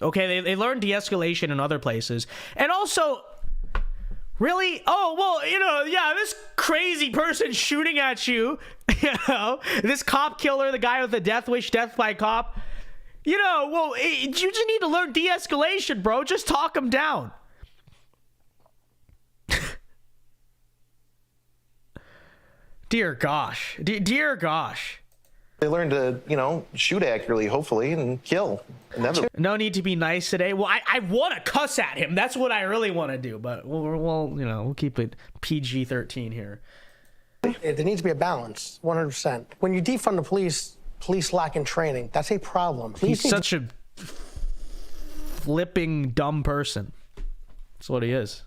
A: Okay, they learn de-escalation in other places. And also, really? Oh, well, yeah, this crazy person shooting at you, this cop killer, the guy with the death wish, death by cop, you just need to learn de-escalation, bro. Just talk him down. Dear gosh. Dear gosh.
H: They learn to, shoot accurately, hopefully, and kill.
A: No need to be nice today. Well, I want to cuss at him. That's what I really want to do. But we'll keep it PG-13 here.
J: There needs to be a balance, 100%. When you defund the police lack in training. That's a problem.
A: He's such a flipping dumb person. That's what he is.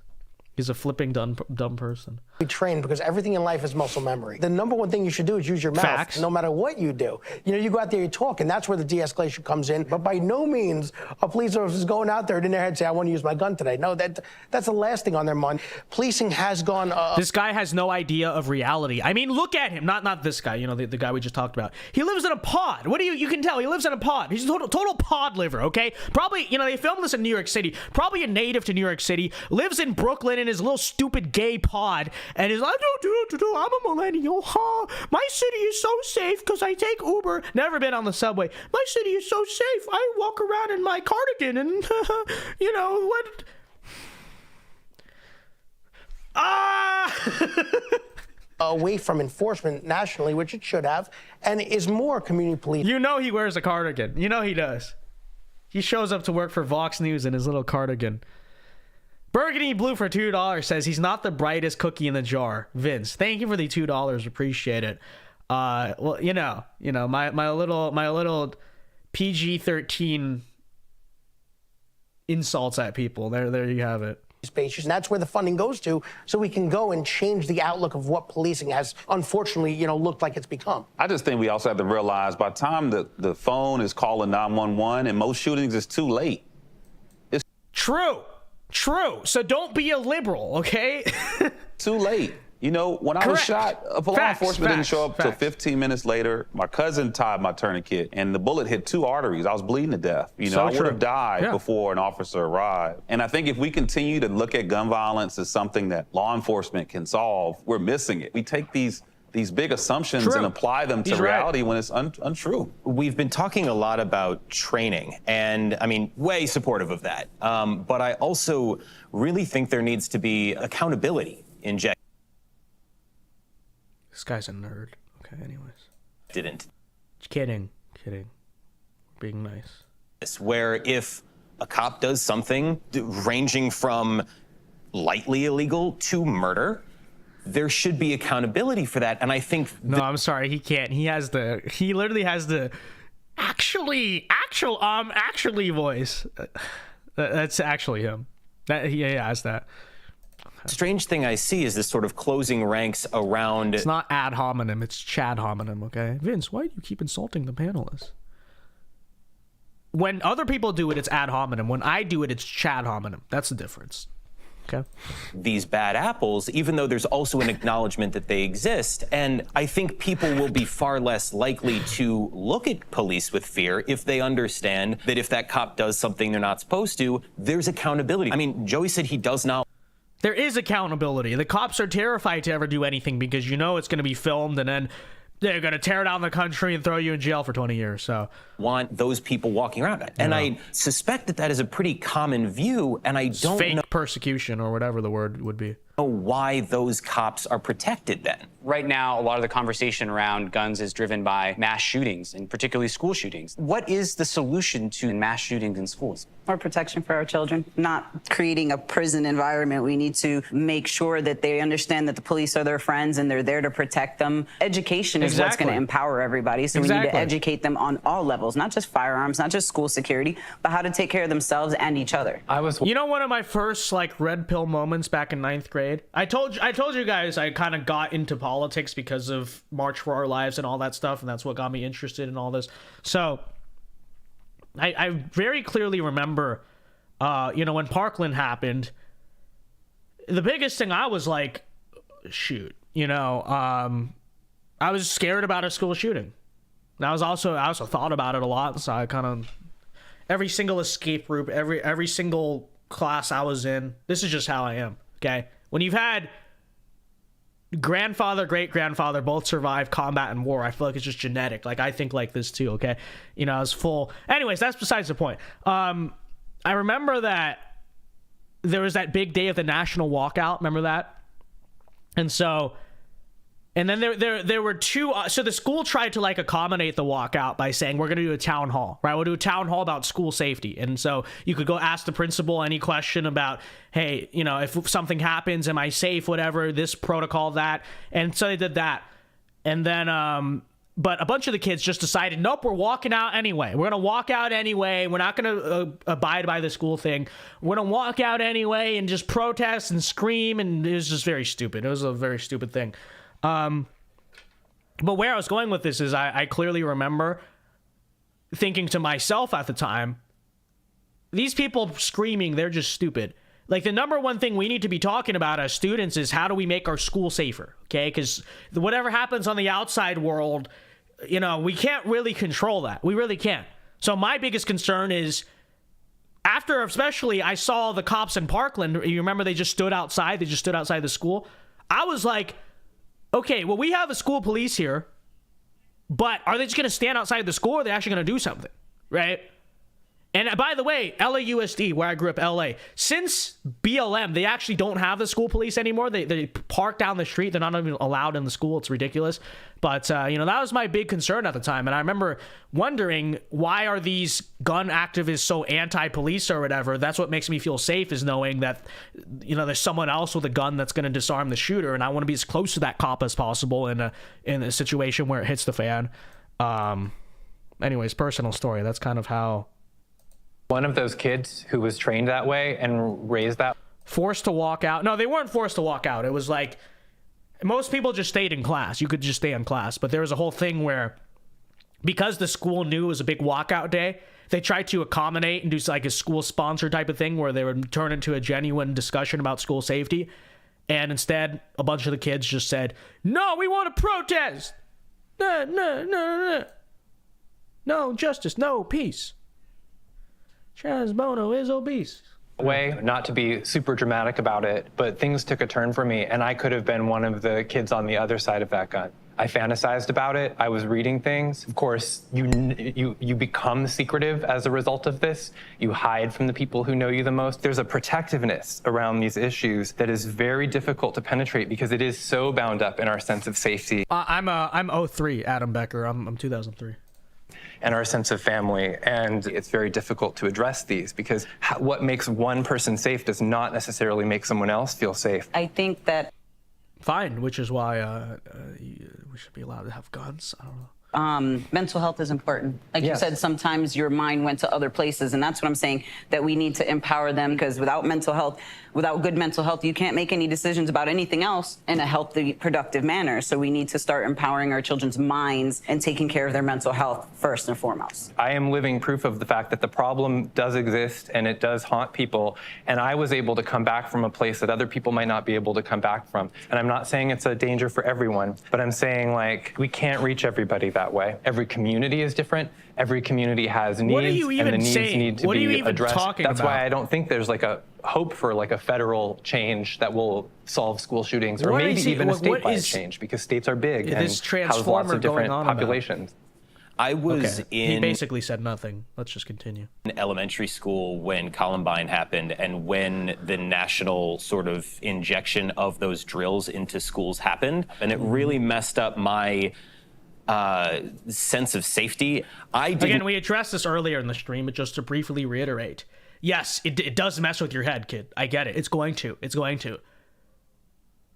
A: He's a flipping dumb person.
J: Be trained because everything in life is muscle memory. The number one thing you should do is use your mouth.
A: Facts.
J: No matter what you do. You go out there, you talk, and that's where the de-escalation comes in. But by no means are police officers going out there and in their head say, I want to use my gun today. No, that's the last thing on their mind. Policing has gone...
A: This guy has no idea of reality. I mean, look at him. Not this guy, the guy we just talked about. He lives in a pod. What do you can tell? He lives in a pod. He's a total pod liver, okay? Probably, they filmed this in New York City. Probably a native to New York City. Lives in Brooklyn in his little stupid gay pod. And is like, I'm a millennial, huh? My city is so safe because I take Uber. Never been on the subway. My city is so safe. I walk around in my cardigan and, what?
J: Away from enforcement nationally, which it should have, and is more community police.
A: He wears a cardigan. He does. He shows up to work for Vox News in his little cardigan. Burgundy Blue for $2 says he's not the brightest cookie in the jar. Vince, thank you for the $2. Appreciate it. Well, my little PG-13 insults at people. There you have it.
J: And that's where the funding goes to, so we can go and change the outlook of what policing has, unfortunately, looked like it's become.
C: I just think we also have to realize by the time the phone is calling 911, and most shootings, it's too late. It's
A: true. So don't be a liberal, okay?
C: Too late. When I was shot, law enforcement didn't show up till 15 minutes later. My cousin tied my tourniquet, and the bullet hit 2 arteries. I was bleeding to death. I would have died before an officer arrived. And I think if we continue to look at gun violence as something that law enforcement can solve, we're missing it. We take these big assumptions and apply them to reality when it's untrue.
K: We've been talking a lot about training, and way supportive of that. But I also really think there needs to be accountability injected.
A: This guy's a nerd. Okay, anyways.
K: Didn't.
A: Kidding. Being nice.
K: Where if a cop does something ranging from lightly illegal to murder, there should be accountability for that. And I think...
A: No, I'm sorry. He can't. He literally has the actually voice. That's actually him. He has that.
K: Strange thing I see is this sort of closing ranks around...
A: It's not ad hominem, it's Chad hominem, okay? Vince, why do you keep insulting the panelists? When other people do it, it's ad hominem. When I do it, it's Chad hominem. That's the difference. Okay.
K: These bad apples, even though there's also an acknowledgement that they exist. And I think people will be far less likely to look at police with fear if they understand that if that cop does something they're not supposed to, there's accountability. Joey said he does not...
A: There is accountability. The cops are terrified to ever do anything because it's going to be filmed and then they're going to tear down the country and throw you in jail for 20 years. So
K: want those people walking around. And I suspect that is a pretty common view, and I don't
A: fake
K: know
A: persecution or whatever the word would be.
K: Why those cops are protected then.
E: Right now, a lot of the conversation around guns is driven by mass shootings, and particularly school shootings. What is the solution to mass shootings in schools?
B: More protection for our children, not creating a prison environment. We need to make sure that they understand that the police are their friends and they're there to protect them. Education is what's going to empower everybody, so we need to educate them on all levels, not just firearms, not just school security, but how to take care of themselves and each other.
A: One of my first red pill moments back in 9th grade. I told you guys I kind of got into politics because of March for Our Lives and all that stuff, and that's what got me interested in all this. So I very clearly remember, when Parkland happened, the biggest thing, I was like, shoot, you know, I was scared about a school shooting. And I also thought about it a lot. So I kind of, every single escape route, every single class I was in, this is just how I am. Okay. When you've had grandfather, great grandfather, both survived combat and war, I feel like it's just genetic. Like, I think like this too. Okay. You know, I was full. Anyways, that's besides the point. I remember that there was that big day of the national walkout. Remember that? And so, and then there were two, so the school tried to like accommodate the walkout by saying, we're going to do a town hall, right? We'll do a town hall about school safety. And so you could go ask the principal any question about, hey, you know, if something happens, am I safe, whatever, this protocol, that. And so they did that. And then, but a bunch of the kids just decided, nope, we're walking out anyway. We're going to walk out anyway. We're not going to abide by the school thing. We're going to walk out anyway and just protest and scream. And it was just very stupid. It was a very stupid thing. But where I was going with this is I clearly remember thinking to myself at the time, these people screaming, they're just stupid. Like, the number one thing we need to be talking about as students is how do we make our school safer, okay? Because whatever happens on the outside world, you know, we can't really control that. We really can't. So my biggest concern is, after especially I saw the cops in Parkland, you remember they just stood outside the school. I was like, okay, well, we have a school police here, but are they just going to stand outside the school, or are they actually going to do something, right? And by the way, LAUSD, where I grew up, LA, since BLM, they actually don't have the school police anymore. They park down the street. They're not even allowed in the school. It's ridiculous. But, you know, that was my big concern at the time. And I remember wondering, why are these gun activists so anti-police or whatever? That's what makes me feel safe, is knowing that, you know, there's someone else with a gun that's going to disarm the shooter. And I want to be as close to that cop as possible in a situation where it hits the fan. Anyways, personal story. That's kind of how...
I: One of those kids who was trained that way and raised that.
A: Forced to walk out. No, they weren't forced to walk out. It was like, most people just stayed in class. You could just stay in class. But there was a whole thing where, because the school knew it was a big walkout day, they tried to accommodate and do like a school sponsor type of thing where they would turn into a genuine discussion about school safety. And instead, a bunch of the kids just said, no, we want to protest. No. No justice, no peace. Chaz Bono is obese.
I: Way, not to be super dramatic about it, but things took a turn for me, and I could have been one of the kids on the other side of that gun. I fantasized about it. I was reading things. Of course, you become secretive as a result of this. You hide from the people who know you the most. There's a protectiveness around these issues that is very difficult to penetrate because it is so bound up in our sense of safety.
A: I'm 03, Adam Becker. I'm 2003.
I: And our sense of family. And it's very difficult to address these because what makes one person safe does not necessarily make someone else feel safe.
B: I think that...
A: Fine, which is why we should be allowed to have guns. I don't know.
B: Mental health is important. Like you said, sometimes your mind went to other places, and that's what I'm saying, that we need to empower them, because without mental health, without good mental health, you can't make any decisions about anything else in a healthy, productive manner. So we need to start empowering our children's minds and taking care of their mental health first and foremost.
I: I am living proof of the fact that the problem does exist and it does haunt people. And I was able to come back from a place that other people might not be able to come back from. And I'm not saying it's a danger for everyone, but I'm saying, like, we can't reach everybody that way. Every community is different. Every community has needs, and the needs need to be addressed. That's why I don't think there's like a hope for like a federal change that will solve school shootings, or maybe even a statewide change, because states are big and have lots of different populations.
K: I was
A: He basically said nothing. Let's just continue.
K: In elementary school when Columbine happened, and when the national sort of injection of those drills into schools happened, and it really messed up my sense of safety.
A: Again, we addressed this earlier in the stream, but just to briefly reiterate, yes, it does mess with your head, kid. I get it. It's going to.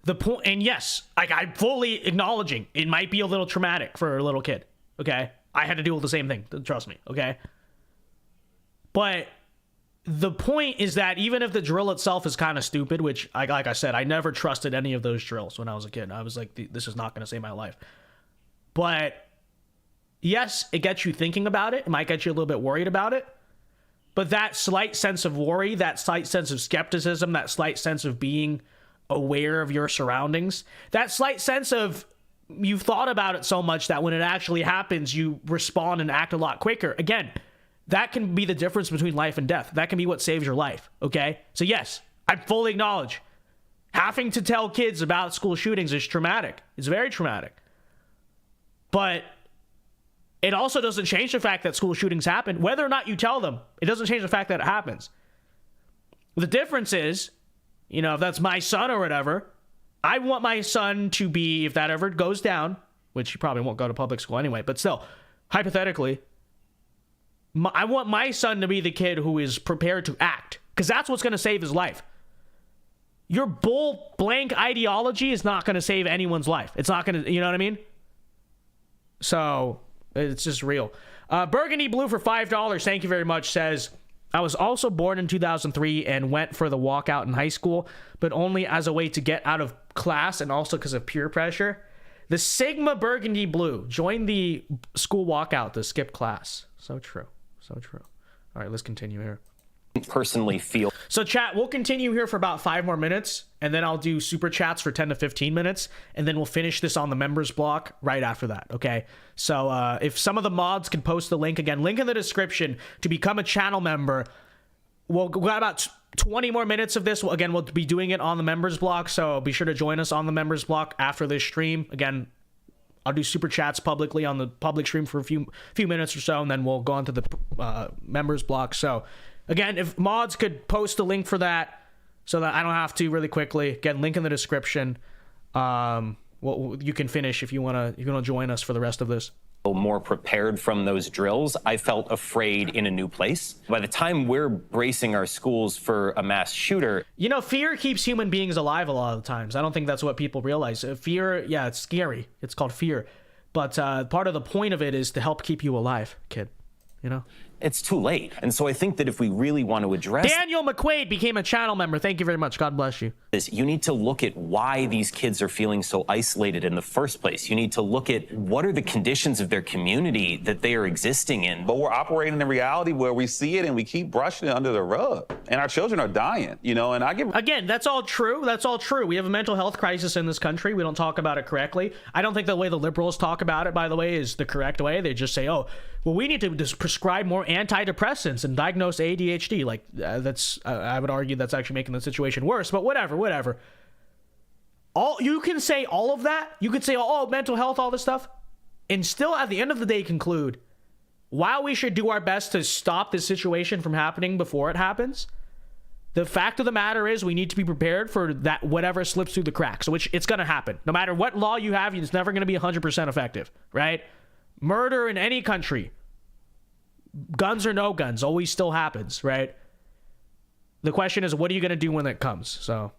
A: The point, and yes, like, I'm fully acknowledging it might be a little traumatic for a little kid. Okay, I had to deal with the same thing. Trust me. Okay, but the point is that even if the drill itself is kind of stupid, which, like I said, I never trusted any of those drills when I was a kid. I was like, this is not going to save my life. But yes, it gets you thinking about it. It might get you a little bit worried about it. But that slight sense of worry, that slight sense of skepticism, that slight sense of being aware of your surroundings, that slight sense of you've thought about it so much that when it actually happens, you respond and act a lot quicker. Again, that can be the difference between life and death. That can be what saves your life, okay? So yes, I fully acknowledge having to tell kids about school shootings is traumatic. It's very traumatic. But it also doesn't change the fact that school shootings happen. Whether or not you tell them, it doesn't change the fact that it happens. The difference is, you know, if that's my son or whatever, I want my son to be, if that ever goes down, which he probably won't go to public school anyway, but still, hypothetically, I want my son to be the kid who is prepared to act, because that's what's going to save his life. Your bull blank ideology is not going to save anyone's life. It's not going to, you know what I mean? So it's just real. Burgundy Blue for $5. Thank you very much. Says, I was also born in 2003 and went for the walkout in high school, but only as a way to get out of class and also because of peer pressure. The Sigma Burgundy Blue joined the school walkout to skip class. So true. So true. All right, let's continue here.
K: Personally feel.
A: So chat, we'll continue here for about 5 more minutes, and then I'll do super chats for 10 to 15 minutes, and then we'll finish this on the members block right after that, okay? So if some of the mods can post the link, again, link in the description to become a channel member. We'll got about 20 more minutes of this. Again, we'll be doing it on the members block, so be sure to join us on the members block after this stream. Again, I'll do super chats publicly on the public stream for a few minutes or so, and then we'll go on to the members block. So again, if mods could post a link for that so that I don't have to really quickly. Again, link in the description. Well, you can finish if you want to join us for the rest of this.
K: More prepared from those drills. I felt afraid in a new place. By the time we're bracing our schools for a mass shooter.
A: You know, fear keeps human beings alive a lot of the times. I don't think that's what people realize. Fear, yeah, it's scary. It's called fear. But part of the point of it is to help keep you alive, kid. You know?
K: It's too late. And so I think that if we really want to address...
A: Daniel McQuaid became a channel member. Thank you very much. God bless you.
K: You need to look at why these kids are feeling so isolated in the first place. You need to look at what are the conditions of their community that they are existing in.
C: But we're operating in a reality where we see it and we keep brushing it under the rug. And our children are dying, you know, and I give...
A: Again, that's all true. That's all true. We have a mental health crisis in this country. We don't talk about it correctly. I don't think the way the liberals talk about it, by the way, is the correct way. They just say, oh, well, we need to just prescribe more antidepressants and diagnose ADHD. Like, I would argue that's actually making the situation worse, but whatever. You can say all of that. You could say, oh, mental health, all this stuff, and still at the end of the day conclude, while we should do our best to stop this situation from happening before it happens, the fact of the matter is we need to be prepared for that, whatever slips through the cracks, which it's going to happen. No matter what law you have, it's never going to be 100% effective, right? Murder in any country, guns or no guns, always still happens, right? The question is, what are you going to do when it comes? So,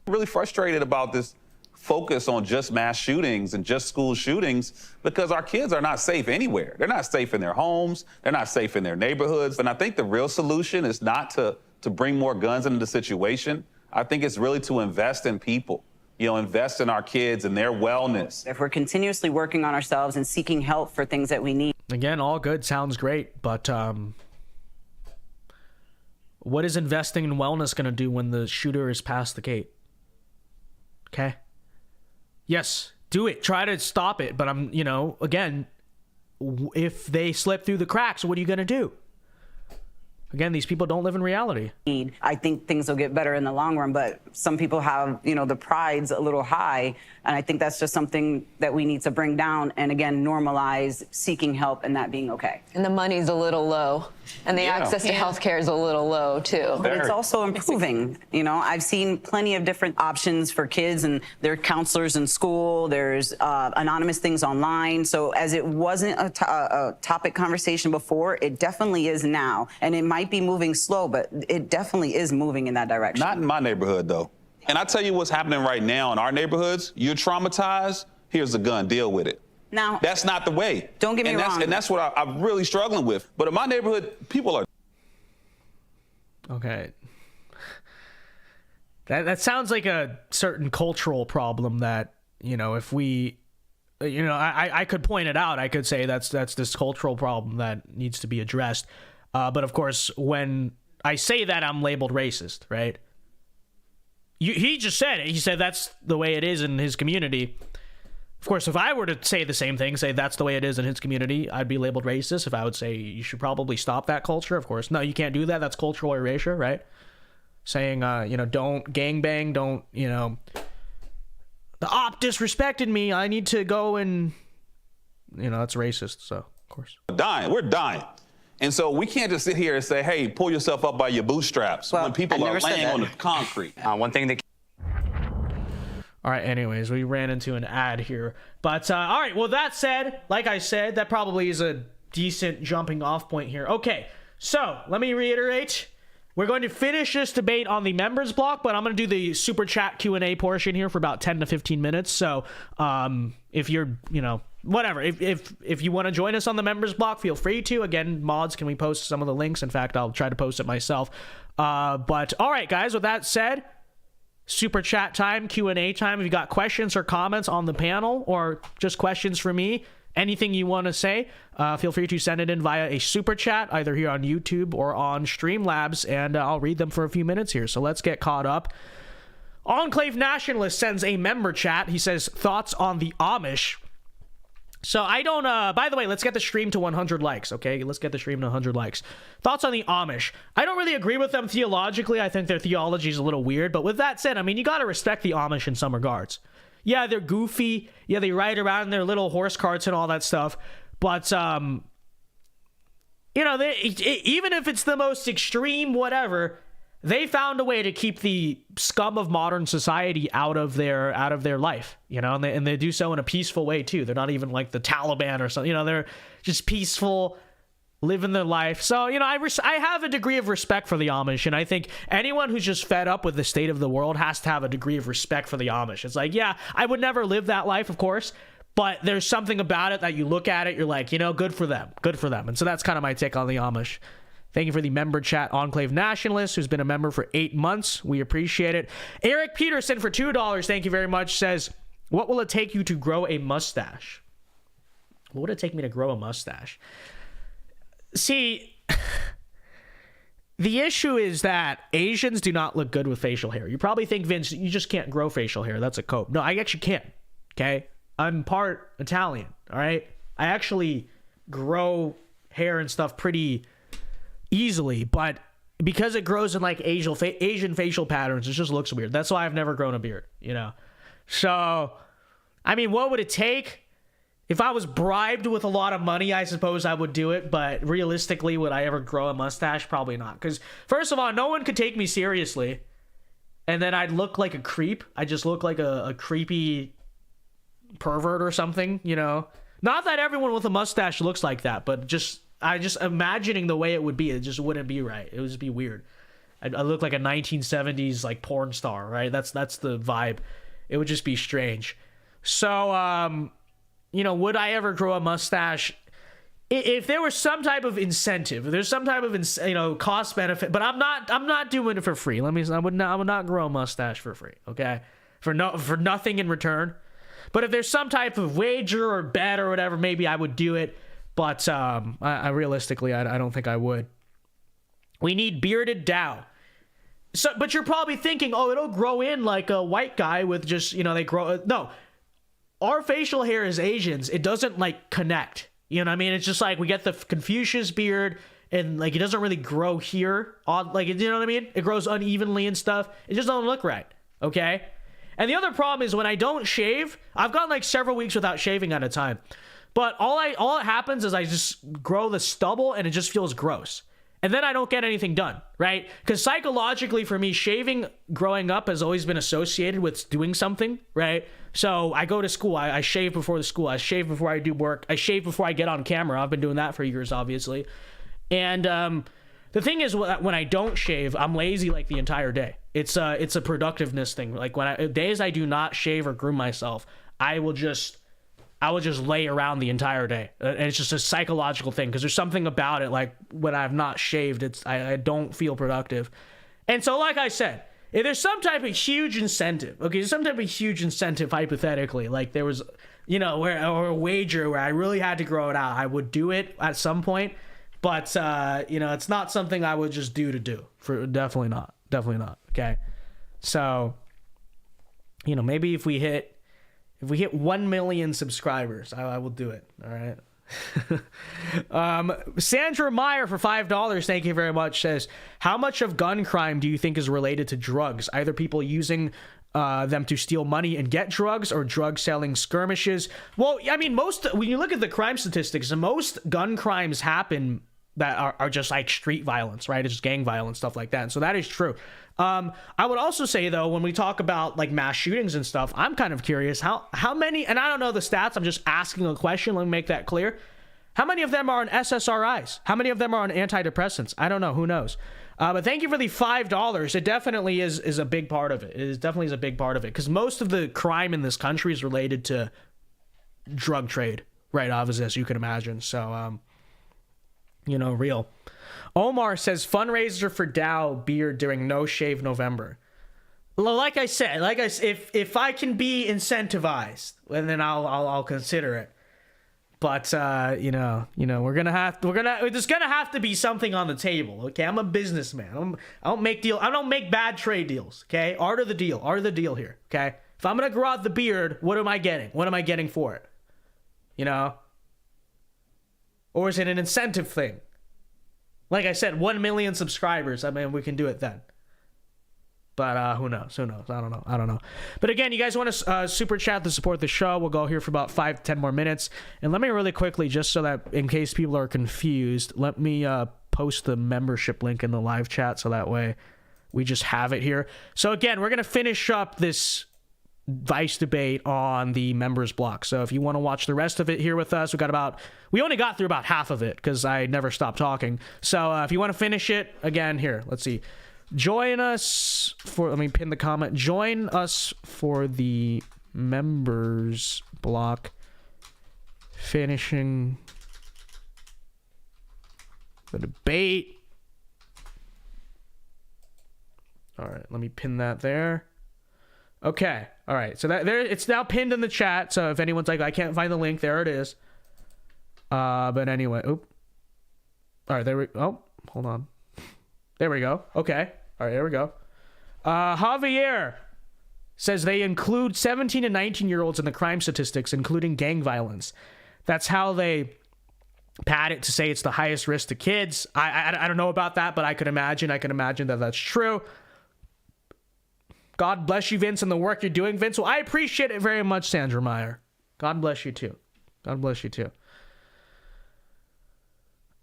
C: I'm really frustrated about this focus on just mass shootings and just school shootings because our kids are not safe anywhere. They're not safe in their homes. They're not safe in their neighborhoods. And I think the real solution is not to bring more guns into the situation. I think it's really to invest in people. You know, invest in our kids and their wellness.
B: If we're continuously working on ourselves and seeking help for things that we need.
A: Again, all good, sounds great, but what is investing in wellness going to do when the shooter is past the gate? Okay? Yes, do it. Try to stop it, but again, if they slip through the cracks, what are you going to do? Again, these people don't live in reality.
B: I think things will get better in the long run, but some people have, the pride's a little high, and I think that's just something that we need to bring down and, again, normalize seeking help and that being okay.
F: And the money's a little low, and the access to healthcare is a little low, too.
B: But it's also improving. I've seen plenty of different options for kids, and there are counselors in school. There's anonymous things online. So as it wasn't a topic conversation before, it definitely is now. And it might be moving slow, but it definitely is moving in that direction.
C: Not in my neighborhood, though. And I tell you what's happening right now in our neighborhoods. You're traumatized. Here's a gun. Deal with it.
B: Now,
C: that's not the way.
B: Don't get me wrong.
C: And that's what I'm really struggling with. But in my neighborhood, people are.
A: Okay. That sounds like a certain cultural problem that, if we, I could point it out. I could say that's this cultural problem that needs to be addressed. But of course, when I say that, I'm labeled racist, right? he just said it. He said that's the way it is in his community. Of course, if I were to say the same thing, say that's the way it is in his community, I'd be labeled racist. If I would say you should probably stop that culture, of course. No, you can't do that. That's cultural erasure, right? Saying, don't gangbang, don't, the op disrespected me. I need to go and, that's racist. So, of course.
C: We're dying. And so we can't just sit here and say, hey, pull yourself up by your bootstraps when people are laying on the concrete.
E: One thing that...
A: All right, anyways, we ran into an ad here. But, all right, well, that said, like I said, that probably is a decent jumping off point here. Okay, so let me reiterate. We're going to finish this debate on the members block, but I'm going to do the super chat Q&A portion here for about 10 to 15 minutes. So if you're, whatever, if you want to join us on the members block, feel free to. Again, mods, can we post some of the links? In fact, I'll try to post it myself. But all right, guys, with that said, super chat time, Q&A time. If you got questions or comments on the panel or just questions for me, anything you want to say, feel free to send it in via a super chat, either here on YouTube or on Streamlabs, and I'll read them for a few minutes here. So let's get caught up. Enclave Nationalist sends a member chat. He says, thoughts on the Amish. So I don't, by the way, let's get the stream to 100 likes, okay? Let's get the stream to 100 likes. Thoughts on the Amish. I don't really agree with them theologically. I think their theology is a little weird. But with that said, I mean, you got to respect the Amish in some regards. Yeah, they're goofy. Yeah, they ride around in their little horse carts and all that stuff. But, even if it's the most extreme whatever, they found a way to keep the scum of modern society out of their life, and they do so in a peaceful way too. They're not even like the Taliban or something, they're just peaceful, living their life. So, I have a degree of respect for the Amish, and I think anyone who's just fed up with the state of the world has to have a degree of respect for the Amish. It's like, yeah, I would never live that life, of course, but there's something about it that you look at it, you're like, good for them. And so that's kind of my take on the Amish. Thank you for the member chat, Enclave Nationalist, who's been a member for 8 months. We appreciate it. Eric Peterson for $2, thank you very much, says, what will it take you to grow a mustache? What would it take me to grow a mustache? See, the issue is that Asians do not look good with facial hair. You probably think, Vince, you just can't grow facial hair. That's a cope. No, I actually can, okay? I'm part Italian, all right? I actually grow hair and stuff pretty easily, but because it grows in like Asian facial patterns, it just looks weird. That's why I've never grown a beard, So, I mean, what would it take? If I was bribed with a lot of money, I suppose I would do it, but realistically, would I ever grow a mustache? Probably not. Because, first of all, no one could take me seriously, and then I'd look like a creep. I'd just look like a creepy pervert or something, Not that everyone with a mustache looks like that, but I just imagining the way it would be, it just wouldn't be right. It would just be weird. I look like a 1970s like porn star, right? That's the vibe. It would just be strange. So, would I ever grow a mustache? If there was some type of incentive, if there's some type of cost benefit, but I'm not doing it for free. I would not grow a mustache for free, okay? For nothing in return. But if there's some type of wager or bet or whatever, maybe I would do it. But I realistically, I don't think I would. We need bearded Dao. So, but you're probably thinking, oh, it'll grow in like a white guy with just, they grow. No, our facial hair as Asians, it doesn't like connect. You know what I mean? It's just like we get the Confucius beard and like it doesn't really grow here. Like, you know what I mean? It grows unevenly and stuff. It just doesn't look right. Okay? And the other problem is when I don't shave, I've gone like several weeks without shaving at a time. But all it happens is I just grow the stubble and it just feels gross. And then I don't get anything done, right? Because psychologically for me, shaving growing up has always been associated with doing something, right? So I go to school, I shave before the school, I shave before I do work, I shave before I get on camera. I've been doing that for years, obviously. And the thing is, when I don't shave, I'm lazy like the entire day. It's a productiveness thing. Like days I do not shave or groom myself, I will just lay around the entire day. And it's just a psychological thing because there's something about it. Like when I've not shaved, I don't feel productive. And so, like I said, if there's some type of huge incentive, hypothetically, like there was, or a wager where I really had to grow it out, I would do it at some point. But, it's not something I would just do. Definitely not. Okay. So you know, maybe if we hit 1 million subscribers, I will do it. All right. Sandra Meyer for $5, thank you very much, says, how much of gun crime do you think is related to drugs? Either people using them to steal money and get drugs, or drug selling skirmishes? Well, I mean, when you look at the crime statistics, most gun crimes happen that are just like street violence, right? It's just gang violence, stuff like that. And so that is true. I would also say, though, when we talk about like mass shootings and stuff, I'm kind of curious how many, and I don't know the stats, I'm just asking a question, let me make that clear. How many of them are on SSRIs? How many of them are on antidepressants? I don't know, who knows? But thank you for the $5. It definitely is a big part of it. It is definitely a big part of it, because most of the crime in this country is related to drug trade, right? Obviously, as you can imagine. So, you know, real. Omar says fundraiser for Dow beard during No Shave November. Like I said, if I can be incentivized, then I'll consider it. But you know, there's gonna have to be something on the table. Okay, I'm a businessman. I don't make bad trade deals. Okay, art of the deal here. Okay, if I'm gonna grow out the beard, what am I getting? What am I getting for it? You know, or is it an incentive thing? Like I said, 1 million subscribers. I mean, we can do it then. But who knows? I don't know. But again, you guys want to super chat to support the show? We'll go here for about 5-10 more minutes. And let me really quickly, just so that in case people are confused, let me post the membership link in the live chat, so that way we just have it here. So again, we're going to finish up this Vice debate on the members block. So if you want to watch the rest of it here with us, we only got through about half of it because I never stopped talking. So if you want to finish it, again, here, let's see. Join us for, let me pin the comment. Join us for the members block, finishing the debate. All right, let me pin that there. Okay, all right. So that there, it's now pinned in the chat. So if anyone's like, I can't find the link, there it is. But anyway, all right, there we. Oh, hold on. There we go. Okay. All right, there we go. Javier says they include 17 and 19-year-olds in the crime statistics, including gang violence. That's how they pad it to say it's the highest risk to kids. I don't know about that, but I could imagine that that's true. God bless you, Vince, and the work you're doing, Vince. Well, I appreciate it very much, Sandra Meyer. God bless you too. God bless you too.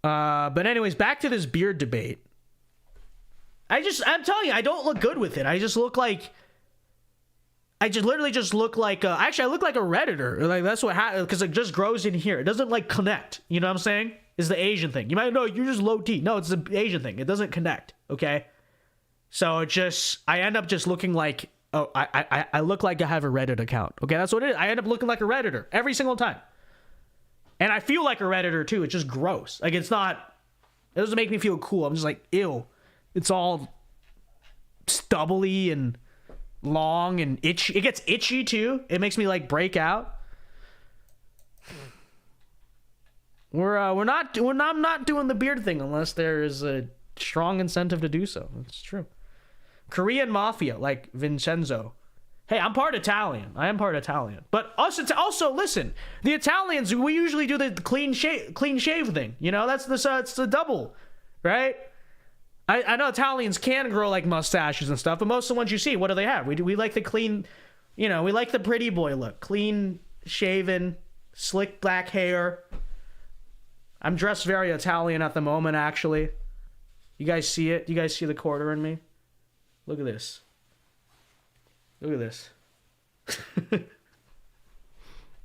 A: But anyways, back to this beard debate. I'm telling you, I don't look good with it. I just look like, literally just look like, actually I look like a Redditor. Like that's what happens, because it just grows in here. It doesn't like connect. You know what I'm saying? It's the Asian thing. You might know you're just low T. No, it's the Asian thing. It doesn't connect. Okay. So I end up just looking like, I look like I have a Reddit account. Okay. That's what it is. I end up looking like a Redditor every single time. And I feel like a Redditor too. It's just gross. Like it doesn't make me feel cool. I'm just like, ew. It's all stubbly and long and itchy. It gets itchy too. It makes me like break out. I'm not doing the beard thing unless there is a strong incentive to do so. It's true. Korean mafia, like Vincenzo. Hey, I'm part Italian. I am part Italian. But also listen, the Italians, we usually do the clean shave thing. You know, it's the double, right? I know Italians can grow like mustaches and stuff, but most of the ones you see, what do they have? We like the clean, you know, we like the pretty boy look. Clean shaven, slick black hair. I'm dressed very Italian at the moment, actually. You guys see it? You guys see the quarter in me? Look at this. Look at this. It's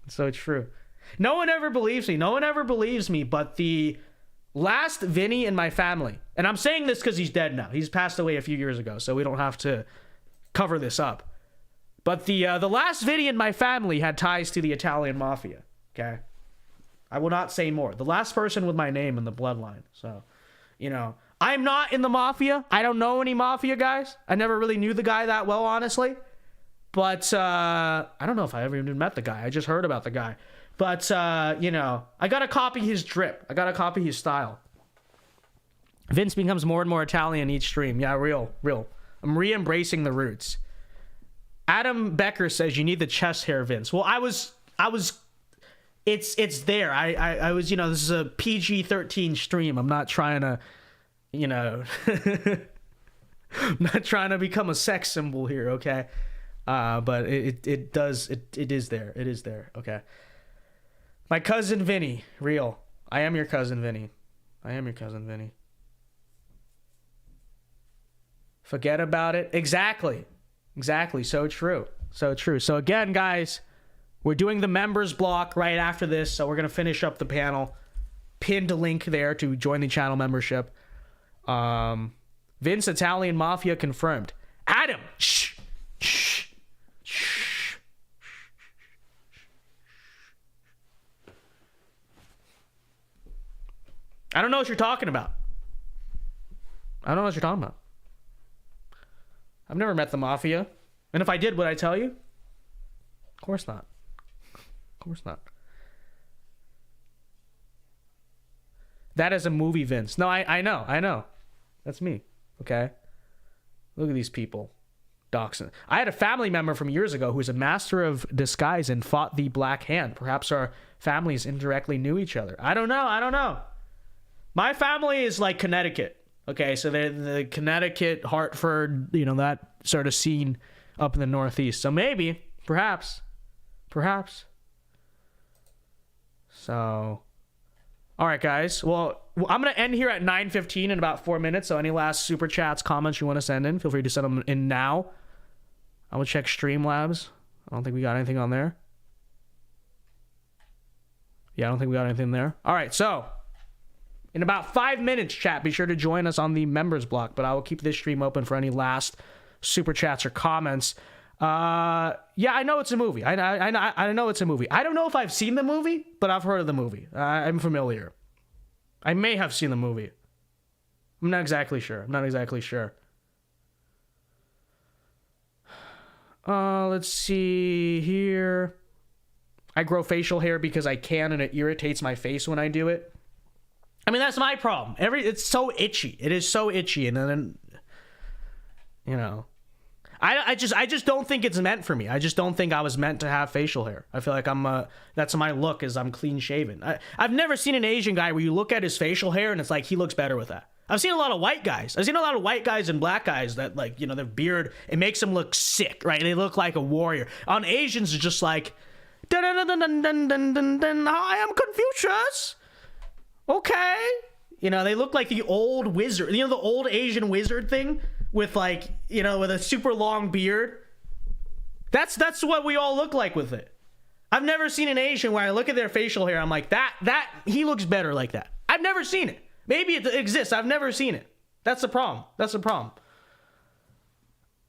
A: so true. No one ever believes me, but the last Vinny in my family, and I'm saying this because he's dead now. He's passed away a few years ago, so we don't have to cover this up. But the last Vinny in my family had ties to the Italian mafia, okay? I will not say more. The last person with my name in the bloodline. So, you know, I'm not in the mafia. I don't know any mafia guys. I never really knew the guy that well, honestly. But I don't know if I ever even met the guy. I just heard about the guy. But, you know, I got to copy his drip. I got to copy his style. Vince becomes more and more Italian each stream. Yeah, real. I'm re-embracing the roots. Adam Becker says you need the chest hair, Vince. Well, it's there. I was, this is a PG-13 stream. I'm not trying to, I'm not trying to become a sex symbol here, okay? But it is there. It is there, okay? My cousin Vinny, real. I am your cousin Vinny. I am your cousin Vinny. Forget about it. Exactly. So true. So again, guys, we're doing the members block right after this. So we're going to finish up the panel. Pinned a link there to join the channel membership. Vince Italian Mafia confirmed. Adam, shh. I don't know what you're talking about. I've never met the Mafia. And if I did, would I tell you? Of course not. That is a movie, Vince. No, I know. That's me. Okay? Look at these people. Doxing. I had a family member from years ago who was a master of disguise and fought the Black Hand. Perhaps our families indirectly knew each other. I don't know. My family is like Connecticut. Okay, so they're the Connecticut, Hartford, that sort of scene up in the Northeast. So maybe, perhaps. So, all right, guys. Well, I'm going to end here at 9:15 in about 4 minutes. So any last super chats, comments you want to send in, feel free to send them in now. I will check Streamlabs. I don't think we got anything on there. Yeah, I don't think we got anything there. All right, so in about 5 minutes, chat, be sure to join us on the members block, but I will keep this stream open for any last super chats or comments. Yeah, I know it's a movie. I know it's a movie. I don't know if I've seen the movie, but I've heard of the movie. I'm familiar. I may have seen the movie. I'm not exactly sure. Let's see here. I grow facial hair because I can, and it irritates my face when I do it. I mean, that's my problem. It's so itchy. It is so itchy, and then, I just don't think it's meant for me. I just don't think I was meant to have facial hair. I feel like that's my look, is I'm clean shaven. I've never seen an Asian guy where you look at his facial hair and it's like he looks better with that. I've seen a lot of white guys. I've seen a lot of white guys and black guys that, like, their beard, it makes them look sick, right? They look like a warrior. On Asians, it's just like, dun dun dun dun dun dun dun dun. I am Confucius. Okay. They look like the old wizard. The old Asian wizard thing with, like, with a super long beard. That's what we all look like with it. I've never seen an Asian where I look at their facial hair, I'm like, that he looks better like that. I've never seen it. Maybe it exists. I've never seen it. That's the problem.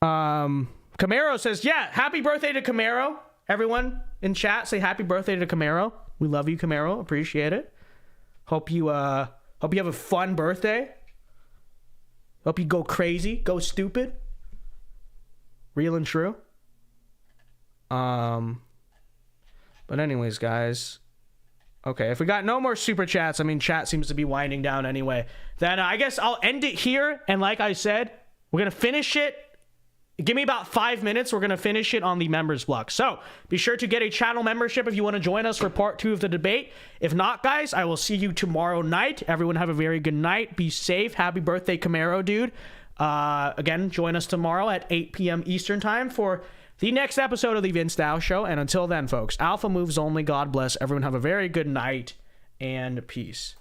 A: Camaro says, yeah, happy birthday to Camaro. Everyone in chat, say happy birthday to Camaro. We love you, Camaro. Appreciate it. Hope you have a fun birthday. Hope you go crazy, go stupid. Real and true. But anyways, guys. Okay, if we got no more super chats, I mean, chat seems to be winding down anyway, then I guess I'll end it here. And like I said, we're going to finish it. Give me about 5 minutes. We're going to finish it on the members block. So be sure to get a channel membership if you want to join us for part 2 of the debate. If not, guys, I will see you tomorrow night. Everyone have a very good night. Be safe. Happy birthday, Camaro, dude. Again, join us tomorrow at 8 p.m. Eastern time for the next episode of The Vince Dao Show. And until then, folks, Alpha moves only. God bless. Everyone have a very good night and peace.